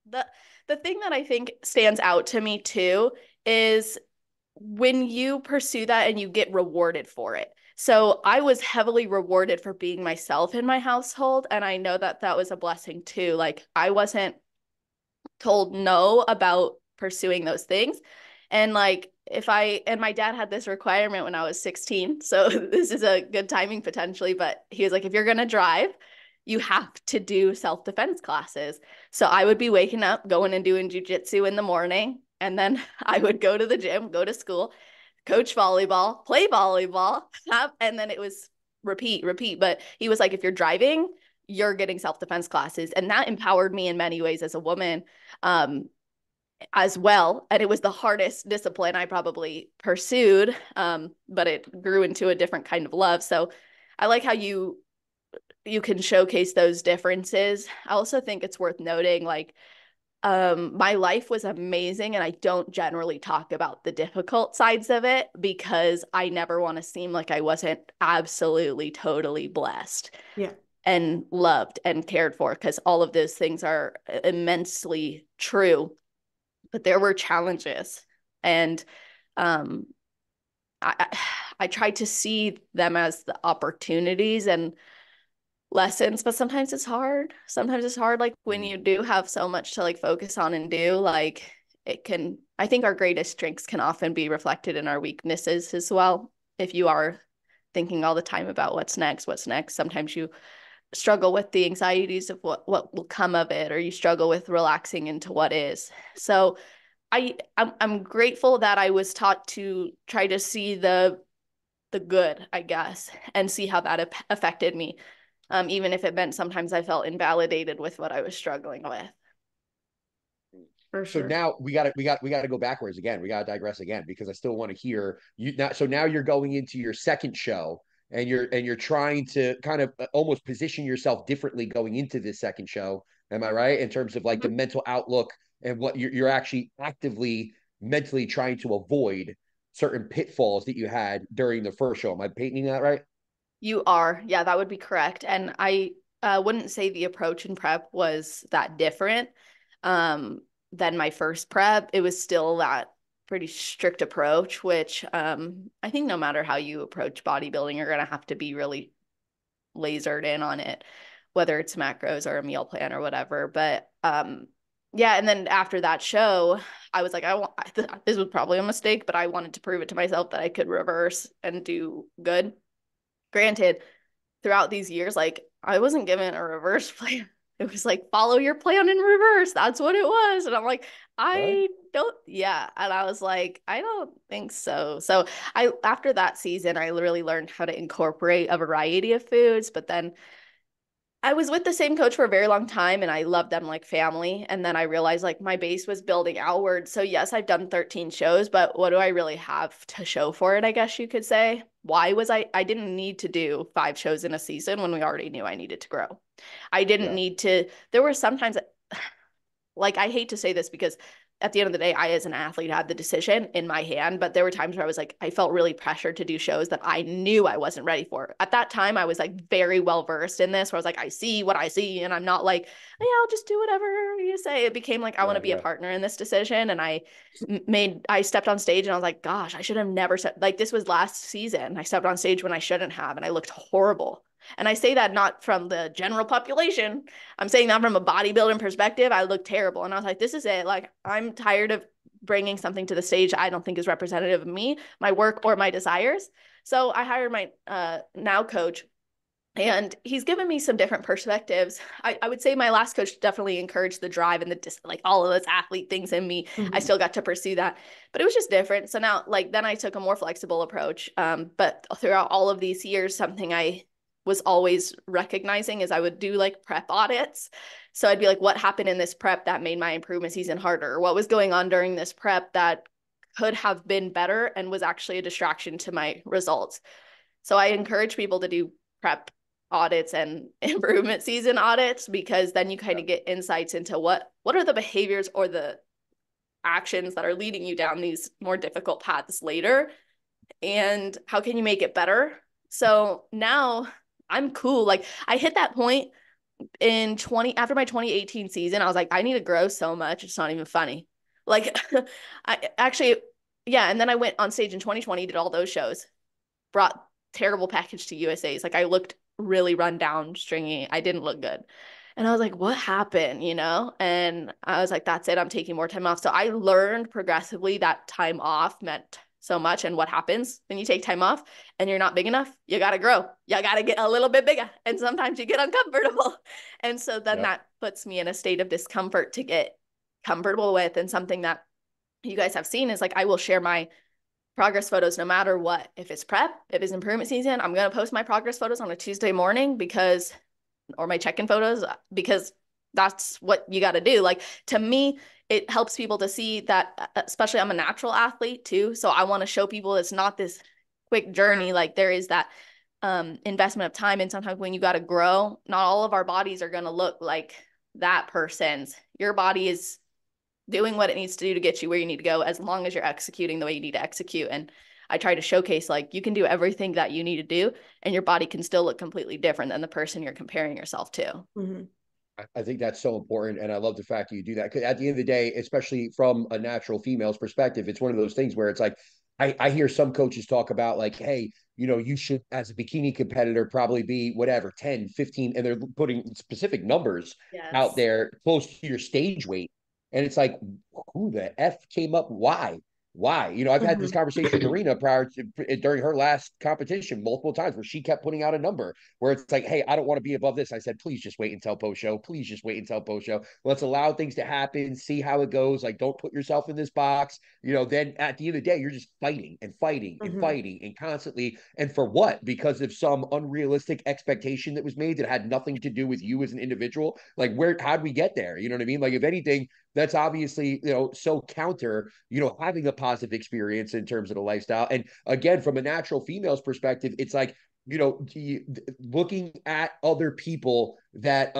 the thing that I think stands out to me too is when you pursue that and you get rewarded for it. So I was heavily rewarded for being myself in my household. And I know that that was a blessing too. Like I wasn't told no about pursuing those things. And like and my dad had this requirement when I was 16. So this is a good timing potentially, but he was like, if you're going to drive, you have to do self-defense classes. So I would be waking up, going and doing jujitsu in the morning. And then I would go to the gym, go to school, coach volleyball, play volleyball. And then it was repeat, repeat. But he was like, if you're driving, you're getting self-defense classes. And that empowered me in many ways as a woman. As well. And it was the hardest discipline I probably pursued, but it grew into a different kind of love. So I like how you can showcase those differences. I also think it's worth noting, like, my life was amazing, and I don't generally talk about the difficult sides of it because I never want to seem like I wasn't absolutely, totally blessed. Yeah. And loved and cared for, because all of those things are immensely true. But there were challenges, and um, I tried to see them as the opportunities and lessons, but sometimes it's hard. Sometimes it's hard, like when you do have so much to like focus on and do, like it can, I think our greatest strengths can often be reflected in our weaknesses as well. If you are thinking all the time about what's next, sometimes you struggle with the anxieties of what will come of it, or you struggle with relaxing into what is. So I'm grateful that I was taught to try to see the good, I guess, and see how that affected me. Even if it meant sometimes I felt invalidated with what I was struggling with. For So sure. now we got to go backwards again. We got to digress again because I still want to hear you now. So now you're going into your second show, and you're trying to kind of almost position yourself differently going into this second show. Am I right in terms of like the mental outlook and what you're actually actively mentally trying to avoid certain pitfalls that you had during the first show? Am I painting that right? You are. Yeah, that would be correct. And I wouldn't say the approach in prep was that different than my first prep. It was still that pretty strict approach, which I think no matter how you approach bodybuilding, you're going to have to be really lasered in on it, whether it's macros or a meal plan or whatever. But yeah, and then after that show, I was like, this was probably a mistake, but I wanted to prove it to myself that I could reverse and do good. Granted, throughout these years, like I wasn't given a reverse plan. It was like, follow your plan in reverse. That's what it was. And I'm like, Right. I don't, yeah. And I was like, I don't think so. So after that season, I really learned how to incorporate a variety of foods, but then I was with the same coach for a very long time and I loved them like family. And then I realized like my base was building outward. So yes, I've done 13 shows, but what do I really have to show for it? I guess you could say. Why was I didn't need to do 5 shows in a season when we already knew I needed to grow. I didn't Yeah. need to, there were sometimes like I hate to say this because at the end of the day, I as an athlete had the decision in my hand, but there were times where I was like, I felt really pressured to do shows that I knew I wasn't ready for. At that time, I was like very well versed in this, where I was like, I see what I see, and I'm not like, yeah, I'll just do whatever you say. It became like I want to Yeah. be a Yeah. partner in this decision, and I stepped on stage and I was like, gosh, I should have never said, like, this was last season. I stepped on stage when I shouldn't have, and I looked horrible. And I say that not from the general population. I'm saying that from a bodybuilding perspective. I looked terrible. And I was like, this is it. Like, I'm tired of bringing something to the stage I don't think is representative of me, my work, or my desires. So I hired my now coach, and he's given me some different perspectives. I would say my last coach definitely encouraged the drive and like all of those athlete things in me. I still got to pursue that, but it was just different. So now, like, then I took a more flexible approach. But throughout all of these years, something I was always recognizing is I would do like prep audits. So I'd be like, what happened in this prep that made my improvement season harder? What was going on during this prep that could have been better and was actually a distraction to my results? So I encourage people to do prep audits and improvement season audits, because then you kind of get insights into what are the behaviors or the actions that are leading you down these more difficult paths later. and how can you make it better? So now I'm cool. Like I hit that point in 20 after my 2018 season. I was like, I need to grow so much. It's not even funny. Like I actually, yeah. And then I went on stage in 2020, did all those shows, brought terrible package to USA's. Like I looked really run down, stringy. I didn't look good. And I was like, what happened, you know? And I was like, that's it. I'm taking more time off. So I learned progressively that time off meant so much. And what happens when you take time off and you're not big enough? You got to grow. You got to get a little bit bigger. And sometimes you get uncomfortable. And so then Yep. that puts me in a state of discomfort to get comfortable with. And something that you guys have seen is like, I will share my progress photos no matter what. If it's prep, if it's improvement season, I'm going to post my progress photos on a Tuesday morning because, or my check-in photos, because that's what you got to do. Like to me, it helps people to see that, especially I'm a natural athlete too. So I want to show people it's not this quick journey. Like there is that investment of time. And sometimes when you got to grow, not all of our bodies are going to look like that person's. Your body is doing what it needs to do to get you where you need to go, as long as you're executing the way you need to execute. And I try to showcase like you can do everything that you need to do and your body can still look completely different than the person you're comparing yourself to. Mm-hmm. I think that's so important. And I love the fact that you do that. Because at the end of the day, especially from a natural female's perspective, it's one of those things where it's like, I hear some coaches talk about like, hey, you should, as a bikini competitor, probably be whatever, 10, 15, and they're putting specific numbers out Yes. there close to your stage weight. And it's like, who the F came up? Why? Why? I've had this conversation with Arena during her last competition multiple times where she kept putting out a number where it's like, hey, I don't want to be above this. I said, please just wait until post show. Please just wait until post show. Let's allow things to happen, see how it goes. Like, don't put yourself in this box. Then at the end of the day, you're just fighting and fighting and Mm-hmm. fighting and constantly. And for what? Because of some unrealistic expectation that was made that had nothing to do with you as an individual. Like, how'd we get there? You know what I mean? Like, if anything, that's obviously, so counter, having a positive experience in terms of the lifestyle. And again, from a natural female's perspective, it's like, looking at other people that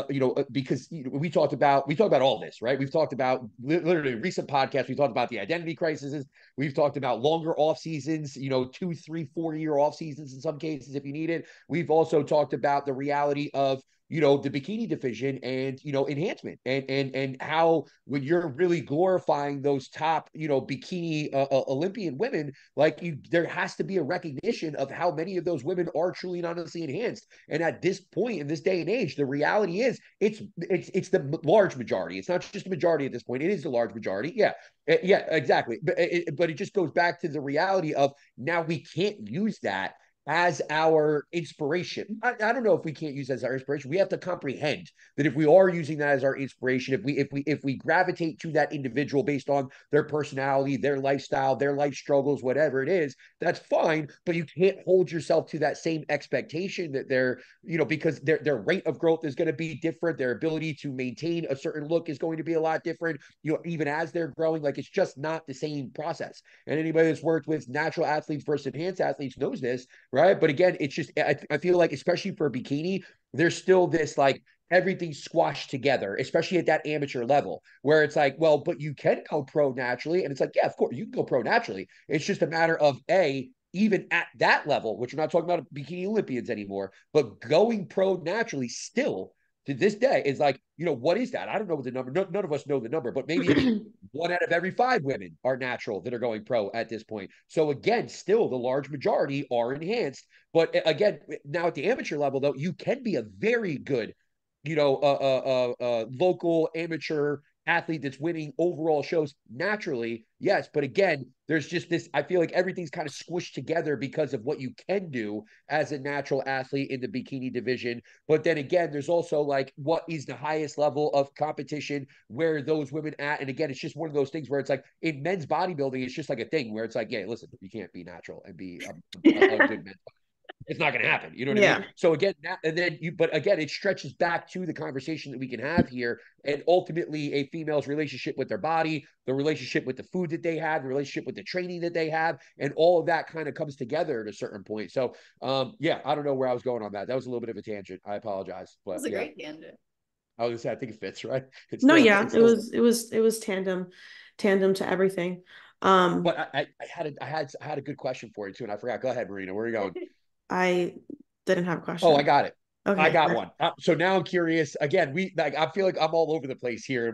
because we talked about all this, right? We've talked about literally recent podcasts. We talked about the identity crises. We've talked about longer off seasons, 2, 3, 4 year off seasons in some cases if you need it. We've also talked about the reality of the bikini division and enhancement and how when you're really glorifying those top bikini Olympian women, like there has to be a recognition of how many of those women are truly and honestly enhanced. And at this point in this day and age, the reality is it's the large majority. It's not just a majority at this point. It is the large majority. Yeah, exactly. But it just goes back to the reality of now we can't use that as our inspiration. I don't know if we can't use that as our inspiration. We have to comprehend that if we are using that as our inspiration, if we gravitate to that individual based on their personality, their lifestyle, their life struggles, whatever it is, that's fine. But you can't hold yourself to that same expectation that they're, because their rate of growth is going to be different. Their ability to maintain a certain look is going to be a lot different, even as they're growing. Like it's just not the same process. And anybody that's worked with natural athletes versus enhanced athletes knows this, right? But again, it's just I feel like, especially for bikini, there's still this like everything squashed together, especially at that amateur level, where it's like, well, but you can go pro naturally, and it's like, yeah, of course you can go pro naturally. It's just a matter of even at that level, which we're not talking about bikini Olympians anymore, but going pro naturally still to this day is like, what is that? I don't know what the number. None of us know the number, but maybe it's 1 out of every 5 women are natural that are going pro at this point. So again, still the large majority are enhanced. But again, now at the amateur level, though, you can be a very good, local amateur athlete that's winning overall shows naturally. Yes, but again, there's just this. I feel like everything's kind of squished together because of what you can do as a natural athlete in the bikini division. But then again, there's also like what is the highest level of competition where those women at. And again, it's just one of those things where it's like in men's bodybuilding, it's just like a thing where it's like, yeah, listen, you can't be natural and be a good man. It's not going to happen. You know what I mean? Yeah. So again, but again, it stretches back to the conversation that we can have here, and ultimately a female's relationship with their body, the relationship with the food that they have, the relationship with the training that they have, and all of that kind of comes together at a certain point. So, yeah, I don't know where I was going on that. That was a little bit of a tangent. I apologize, It but was a yeah, great tangent. I was gonna say I think it fits, right? It's No, still, yeah, it's it still. was it was it was tandem to everything. But I had a good question for you too, and I forgot. Go ahead, Marina. Where are you going? I didn't have a Oh, I question. got it. I Okay. got one. So now I'm curious. Again, I feel like I'm all over the place here.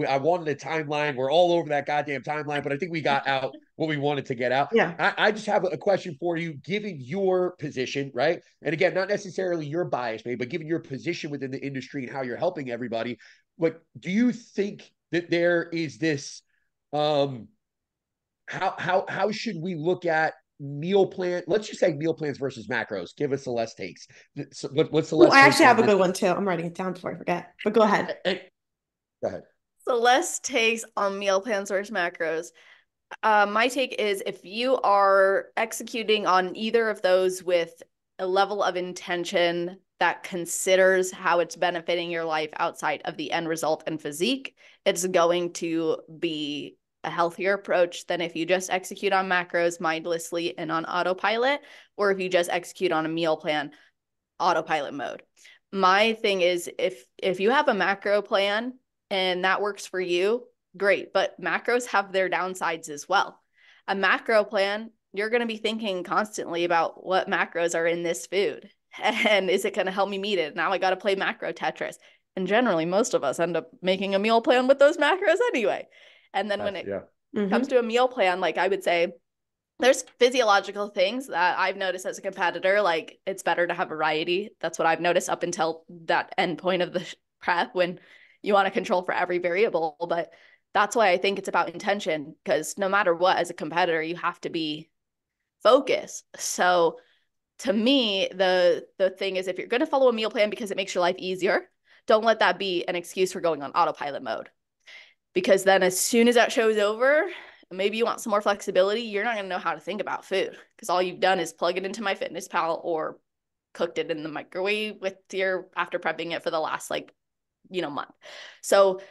I wanted a timeline. We're all over that goddamn timeline, but I think we got out what we wanted to get out. Yeah. I just have a question for you, given your position, right? And again, not necessarily your bias, maybe, but given your position within the industry and how you're helping everybody, like, do you think that there is this, um, how should we look at meal plan? Let's just say meal plans versus macros. Give us Celeste takes. What's Oh, I Celeste takes actually have on a this? good one too. I'm writing it down before I forget. But go ahead. Go ahead. Celeste takes on meal plans versus macros. My take is if you are executing on either of those with a level of intention that considers how it's benefiting your life outside of the end result and physique, it's going to be a healthier approach than if you just execute on macros mindlessly and on autopilot, or if you just execute on a meal plan autopilot mode. My thing is if you have a macro plan and that works for you, great, but macros have their downsides as well. A macro plan, you're going to be thinking constantly about what macros are in this food and is it going to help me meet it? Now I got to play macro Tetris. And generally, most of us end up making a meal plan with those macros anyway. And then when it Yeah. comes to a meal plan, like I would say, there's physiological things that I've noticed as a competitor, like it's better to have variety. That's what I've noticed up until that end point of the prep when you want to control for every variable. But that's why I think it's about intention, because no matter what, as a competitor, you have to be focused. So to me, the thing is if you're going to follow a meal plan because it makes your life easier, don't let that be an excuse for going on autopilot mode. Because then as soon as that show's over, maybe you want some more flexibility, you're not going to know how to think about food because all you've done is plug it into MyFitnessPal or cooked it in the microwave with your after prepping it for the last month. So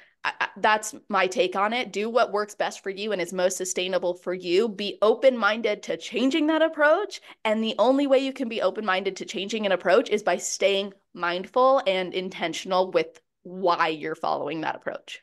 that's my take on it. Do what works best for you and is most sustainable for you. Be open-minded to changing that approach. And the only way you can be open-minded to changing an approach is by staying mindful and intentional with why you're following that approach.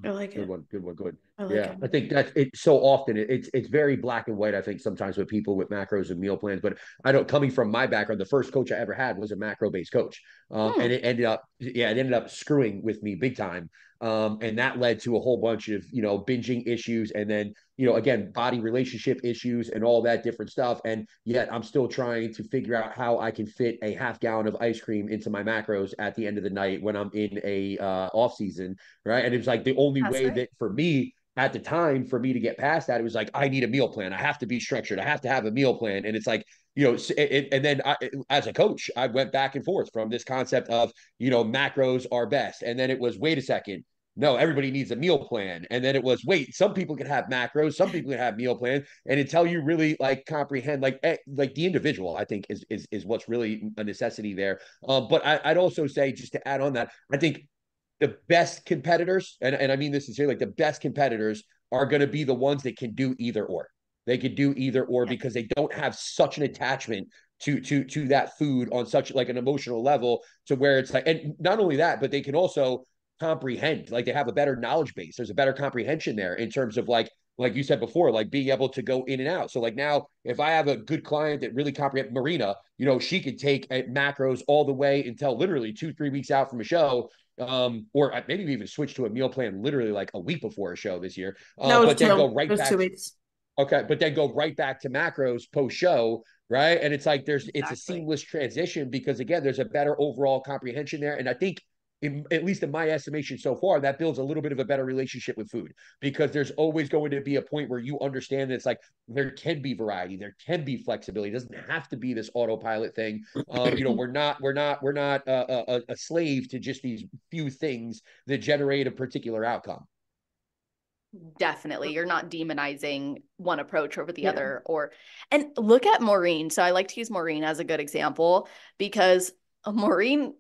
I like Good it. one. Good one. Good. I like Yeah, it. I think that's it. So often it's very black and white. I think sometimes with people with macros and meal plans, but I don't. Coming from my background, the first coach I ever had was a macro based coach, and it ended up screwing with me big time. And that led to a whole bunch of binging issues, and then again body relationship issues and all that different stuff. And yet I'm still trying to figure out how I can fit a half gallon of ice cream into my macros at the end of the night when I'm in a off season, right? And it was like the only That's way right. that for me at the time for me to get past that, it was like, I need a meal plan. I have to be structured. I have to have a meal plan. And it's like, and then as a coach, I went back and forth from this concept of, macros are best. And then it was, wait a second. No, everybody needs a meal plan. And then it was, wait, some people can have macros, some people can have meal plans. And until you really like comprehend, like the individual, I think is what's really a necessity there. But I'd also say, just to add on that, I think the best competitors, and I mean this sincerely, like the best competitors are going to be the ones that can do either or. They could do either or Yeah. because they don't have such an attachment to that food on such like an emotional level to where it's like, and not only that, but they can also comprehend, like they have a better knowledge base. There's a better comprehension there in terms of like you said before, like being able to go in and out. So like now, if I have a good client that really comprehends Marina, she could take macros all the way until literally 2-3 weeks out from a show, or maybe we even switch to a meal plan literally like a week before a show this year, No, it was but then two. go It right was two back. weeks. Okay, but then go right back to macros post show, right? And it's like it's a Exactly. seamless transition because again, there's a better overall comprehension there, and I think. At least in my estimation so far, that builds a little bit of a better relationship with food because there's always going to be a point where you understand that it's like there can be variety, there can be flexibility. It doesn't have to be this autopilot thing. We're not a slave to just these few things that generate a particular outcome. Definitely. You're not demonizing one approach over the Yeah. other and look at Maureen. So I like to use Maureen as a good example because Maureen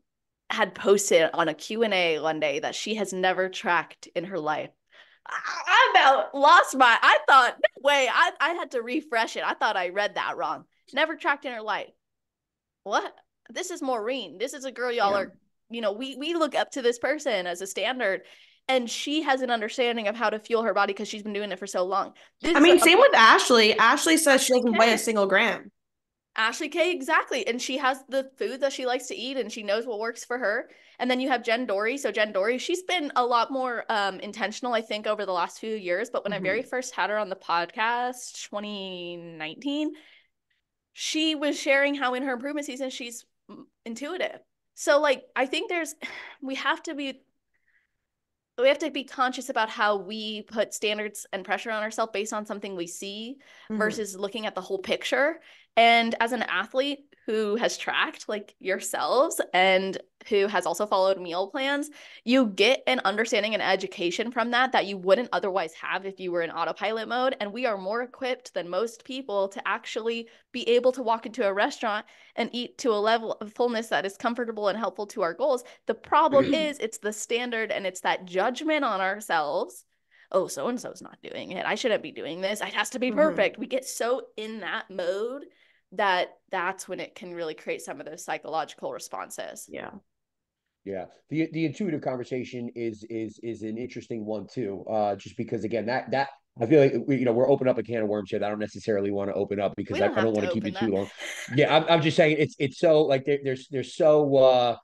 had posted on a Q&A one day that she has never tracked in her life. I about lost I thought, no way, I had to refresh it. I thought I read that wrong. Never tracked in her life. What? This is Maureen. This is a girl y'all Yeah. are, we look up to this person as a standard. And she has an understanding of how to fuel her body because she's been doing it for so long. I This is mean, a same with Ashley. Ashley says she Ashley doesn't weigh a K. single gram. Ashley K, exactly. And she has the food that she likes to eat and she knows what works for her. And then you have Jen Dory. So Jen Dory, she's been a lot more intentional, I think, over the last few years. But when I very first had her on the podcast, 2019, she was sharing how in her improvement season, she's intuitive. So like, I think we have to be conscious about how we put standards and pressure on ourselves based on something we see versus looking at the whole picture. And as an athlete who has tracked like yourselves and who has also followed meal plans, you get an understanding and education from that you wouldn't otherwise have if you were in autopilot mode. And we are more equipped than most people to actually be able to walk into a restaurant and eat to a level of fullness that is comfortable and helpful to our goals. The problem is it's the standard and it's that judgment on ourselves. Oh, so and so's not doing it. I shouldn't be doing this. It has to be perfect. We get so in that mode that's when it can really create some of those psychological responses. Yeah. Yeah, the intuitive conversation is an interesting one too. Just because again that I feel like we're opening up a can of worms here that I don't necessarily want to open up because We I don't don't have want to to keep open it too that. long. Yeah, I'm just saying it's so like there's so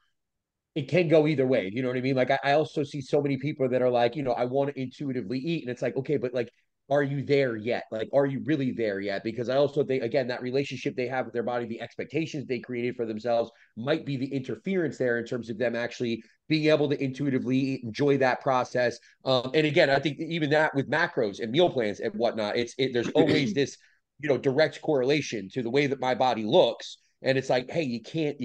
it can go either way. You know what I mean? Like I also see so many people that are like, I want to intuitively eat. And it's like, okay, but like, are you there yet? Like, are you really there yet? Because I also think, again, that relationship they have with their body, the expectations they created for themselves might be the interference there in terms of them actually being able to intuitively enjoy that process. And again, I think even that with macros and meal plans and whatnot, there's always this, direct correlation to the way that my body looks, and it's like, hey, you can't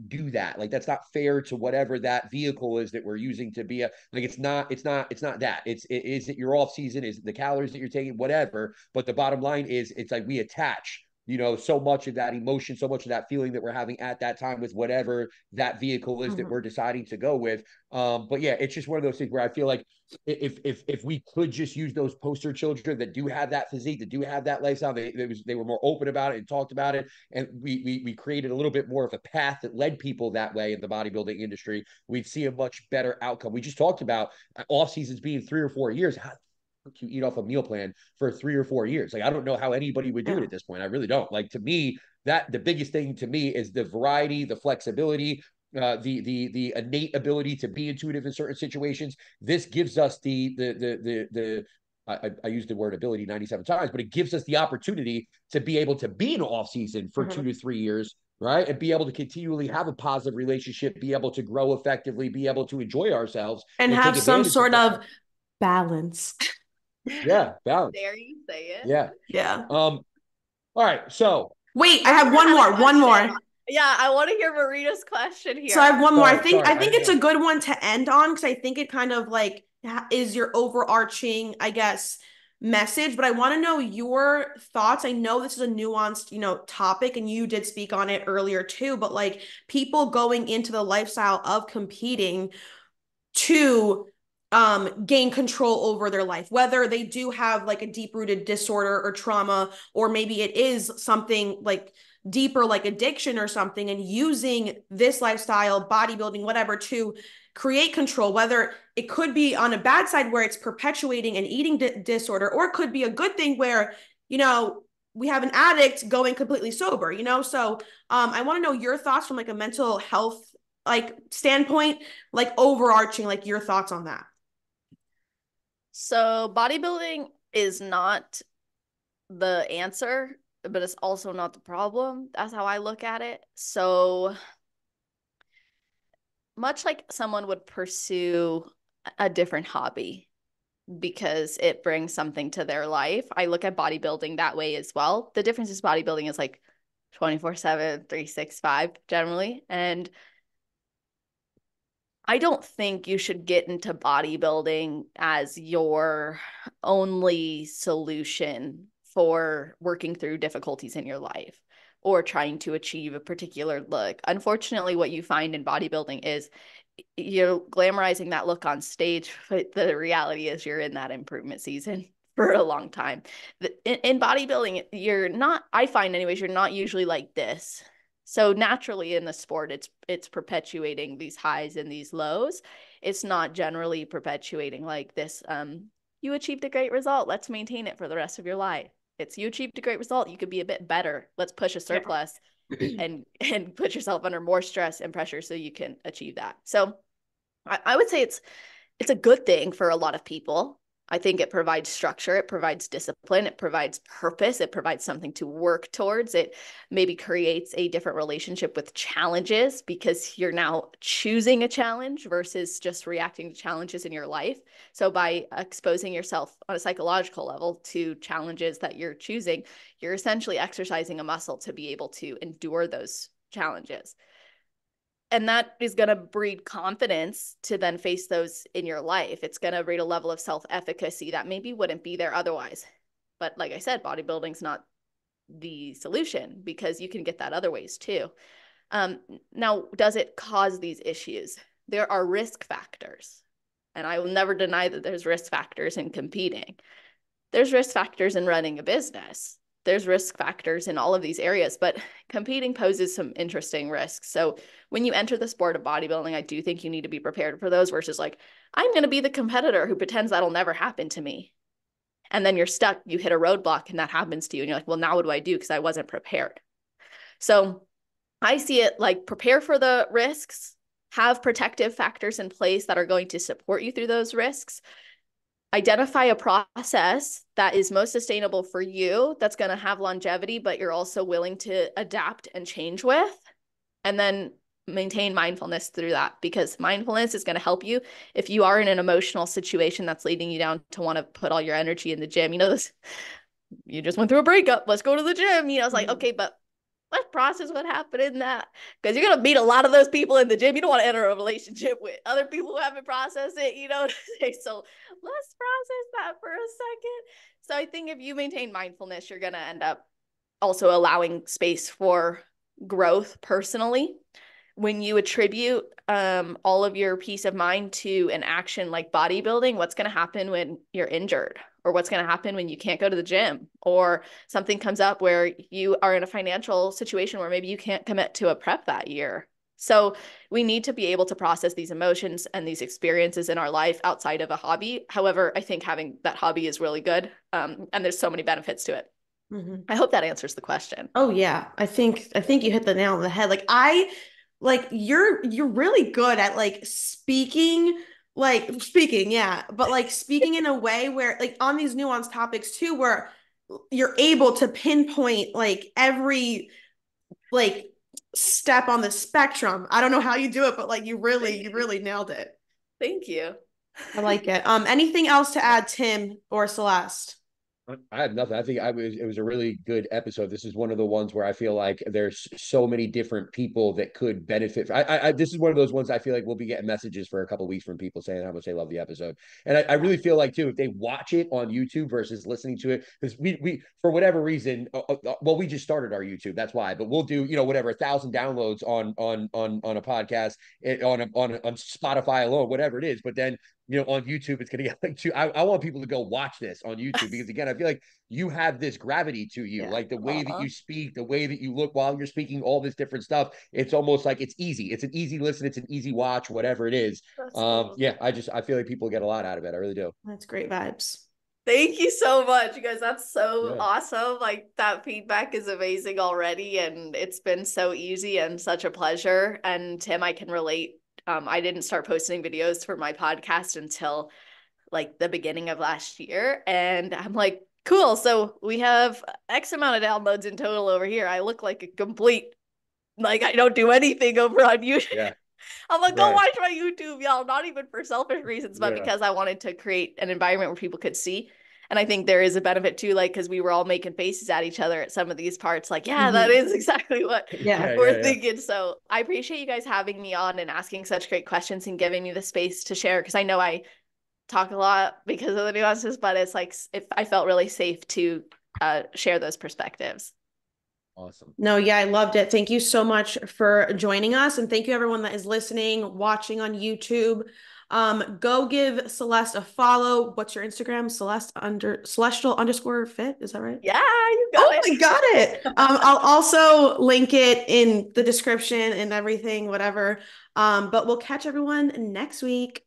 do that. Like that's not fair to whatever that vehicle is that we're using to be like it's not that. Is it your off season, is it the calories that you're taking, whatever. But the bottom line is it's like we attach so much of that emotion, so much of that feeling that we're having at that time with whatever that vehicle is that we're deciding to go with. But yeah, it's just one of those things where I feel like if we could just use those poster children that do have that physique, that do have that lifestyle, they were more open about it and talked about it, and we created a little bit more of a path that led people that way in the bodybuilding industry, we'd see a much better outcome. We just talked about off seasons being 3 or 4 years. How you eat off a meal plan for 3 or 4 years? Like I don't know how anybody would do it Yeah. at this point. I really don't. Like to me, that the biggest thing to me is the variety, the flexibility, the innate ability to be intuitive in certain situations. This gives us the I used the word ability 97 times, but it gives us the opportunity to be able to be in off season for 2 to 3 years, right? And be able to continually have a positive relationship, be able to grow effectively, be able to enjoy ourselves And and take have some advantage of sort things. of balance. Yeah, balance. Dare you say it? Yeah. Yeah. All right. So Wait, I have Marina one had a more, one question. more. Yeah, I want to hear Marina's question So I have here. one more. I sorry, think sorry. I think it's a good one to end on because I think it kind of like is your overarching, I guess, message. But I want to know your thoughts. I know this is a nuanced, topic, and you did speak on it earlier too. But like people going into the lifestyle of competing to gain control over their life, whether they do have like a deep rooted disorder or trauma, or maybe it is something like deeper like addiction or something, and using this lifestyle, bodybuilding, whatever, to create control, whether it could be on a bad side where it's perpetuating an eating disorder, or it could be a good thing where we have an addict going completely sober. So I want to know your thoughts from like a mental health like standpoint, like overarching, like your thoughts on that. So bodybuilding is not the answer, but it's also not the problem. That's how I look at it. So much like someone would pursue a different hobby because it brings something to their life, I look at bodybuilding that way as well. The difference is bodybuilding is like 24/7, 365 generally. And I don't think you should get into bodybuilding as your only solution for working through difficulties in your life or trying to achieve a particular look. Unfortunately, what you find in bodybuilding is you're glamorizing that look on stage, but the reality is you're in that improvement season for a long time. In bodybuilding, you're not, I find anyways, you're not usually like this. So naturally in the sport, it's perpetuating these highs and these lows. it's not generally perpetuating like this, you achieved a great result, let's maintain it for the rest of your life. It's you achieved a great result, you could be a bit better, let's push a surplus and put yourself under more stress and pressure so you can achieve that. So I would say it's a good thing for a lot of people. I think it provides structure, it provides discipline, it provides purpose, it provides something to work towards. It maybe creates a different relationship with challenges because you're now choosing a challenge versus just reacting to challenges in your life. So by exposing yourself on a psychological level to challenges that you're choosing, you're essentially exercising a muscle to be able to endure those challenges. And that is going to breed confidence to then face those in your life. It's going to breed a level of self-efficacy that maybe wouldn't be there otherwise. But like I said, bodybuilding's not the solution because you can get that other ways too. Now, does it cause these issues? There are risk factors. And I will never deny that there's risk factors in competing. There's risk factors in running a business. There's risk factors in all of these areas, but competing poses some interesting risks. So when you enter the sport of bodybuilding, I do think you need to be prepared for those versus like, I'm going to be the competitor who pretends that'll never happen to me. And then you're stuck, you hit a roadblock and that happens to you. And you're like, well, now what do I do? Because I wasn't prepared. So I see it like prepare for the risks, have protective factors in place that are going to support you through those risks. Identify a process that is most sustainable for you, that's going to have longevity, but you're also willing to adapt and change with, and then maintain mindfulness through that, because mindfulness is going to help you if you are in an emotional situation that's leading you down to want to put all your energy in the gym. You know, this, you just went through a breakup, let's go to the gym. You know, it's like, okay, but let's process what happened in that, because you're going to meet a lot of those people in the gym. You don't want to enter a relationship with other people who haven't processed it, you know. So let's process that for a second. So I think if you maintain mindfulness, you're going to end up also allowing space for growth personally. When you attribute all of your peace of mind to an action like bodybuilding, what's going to happen when you're injured? Or what's going to happen when you can't go to the gym, or something comes up where you are in a financial situation where maybe you can't commit to a prep that year. So we need to be able to process these emotions and these experiences in our life outside of a hobby. However, I think having that hobby is really good. And there's so many benefits to it. Mm-hmm. I hope that answers the question. Oh yeah. I think you hit the nail on the head. You're really good at speaking, yeah, but speaking in a way where on these nuanced topics too, where you're able to pinpoint every step on the spectrum. I don't know how you do it, but you really nailed it. Thank you. I like it. Anything else to add, Tim or Celeste? I have nothing. I think it was a really good episode. This is one of the ones where I feel like there's so many different people that could benefit. This is one of those ones I feel like we'll be getting messages for a couple of weeks from people saying how much they love the episode. And I really feel like too, if they watch it on YouTube versus listening to it, because we for whatever reason, well, we just started our YouTube. That's why. But we'll do whatever 1,000 downloads on a podcast on Spotify alone, whatever it is. But then on YouTube, it's going to get two. I want people to go watch this on YouTube because, again, I feel like you have this gravity to you, like the way that you speak, the way that you look while you're speaking, all this different stuff. It's almost like it's easy. It's an easy listen. It's an easy watch, whatever it is. Cool. Yeah, I feel like people get a lot out of it. I really do. That's great vibes. Thank you so much, you guys. That's so awesome. That feedback is amazing already. And it's been so easy and such a pleasure. And Tim, I can relate. I didn't start posting videos for my podcast until the beginning of last year. And I'm like, cool. So we have X amount of downloads in total over here. I look like a complete, I don't do anything over on YouTube. Yeah. I'm like, go watch my YouTube, y'all. Not even for selfish reasons, but because I wanted to create an environment where people could see. And I think there is a benefit too, because we were all making faces at each other at some of these parts. That is exactly what we're thinking. So I appreciate you guys having me on and asking such great questions and giving me the space to share. Because I know I talk a lot because of the nuances, but it's if I felt really safe to share those perspectives. Awesome. No, yeah, I loved it. Thank you so much for joining us. And thank you everyone that is listening, watching on YouTube. Go give Celeste a follow. What's your Instagram? Celestial_fit. Is that right? Yeah, you got it. I got it. I'll also link it in the description and everything, whatever. But we'll catch everyone next week.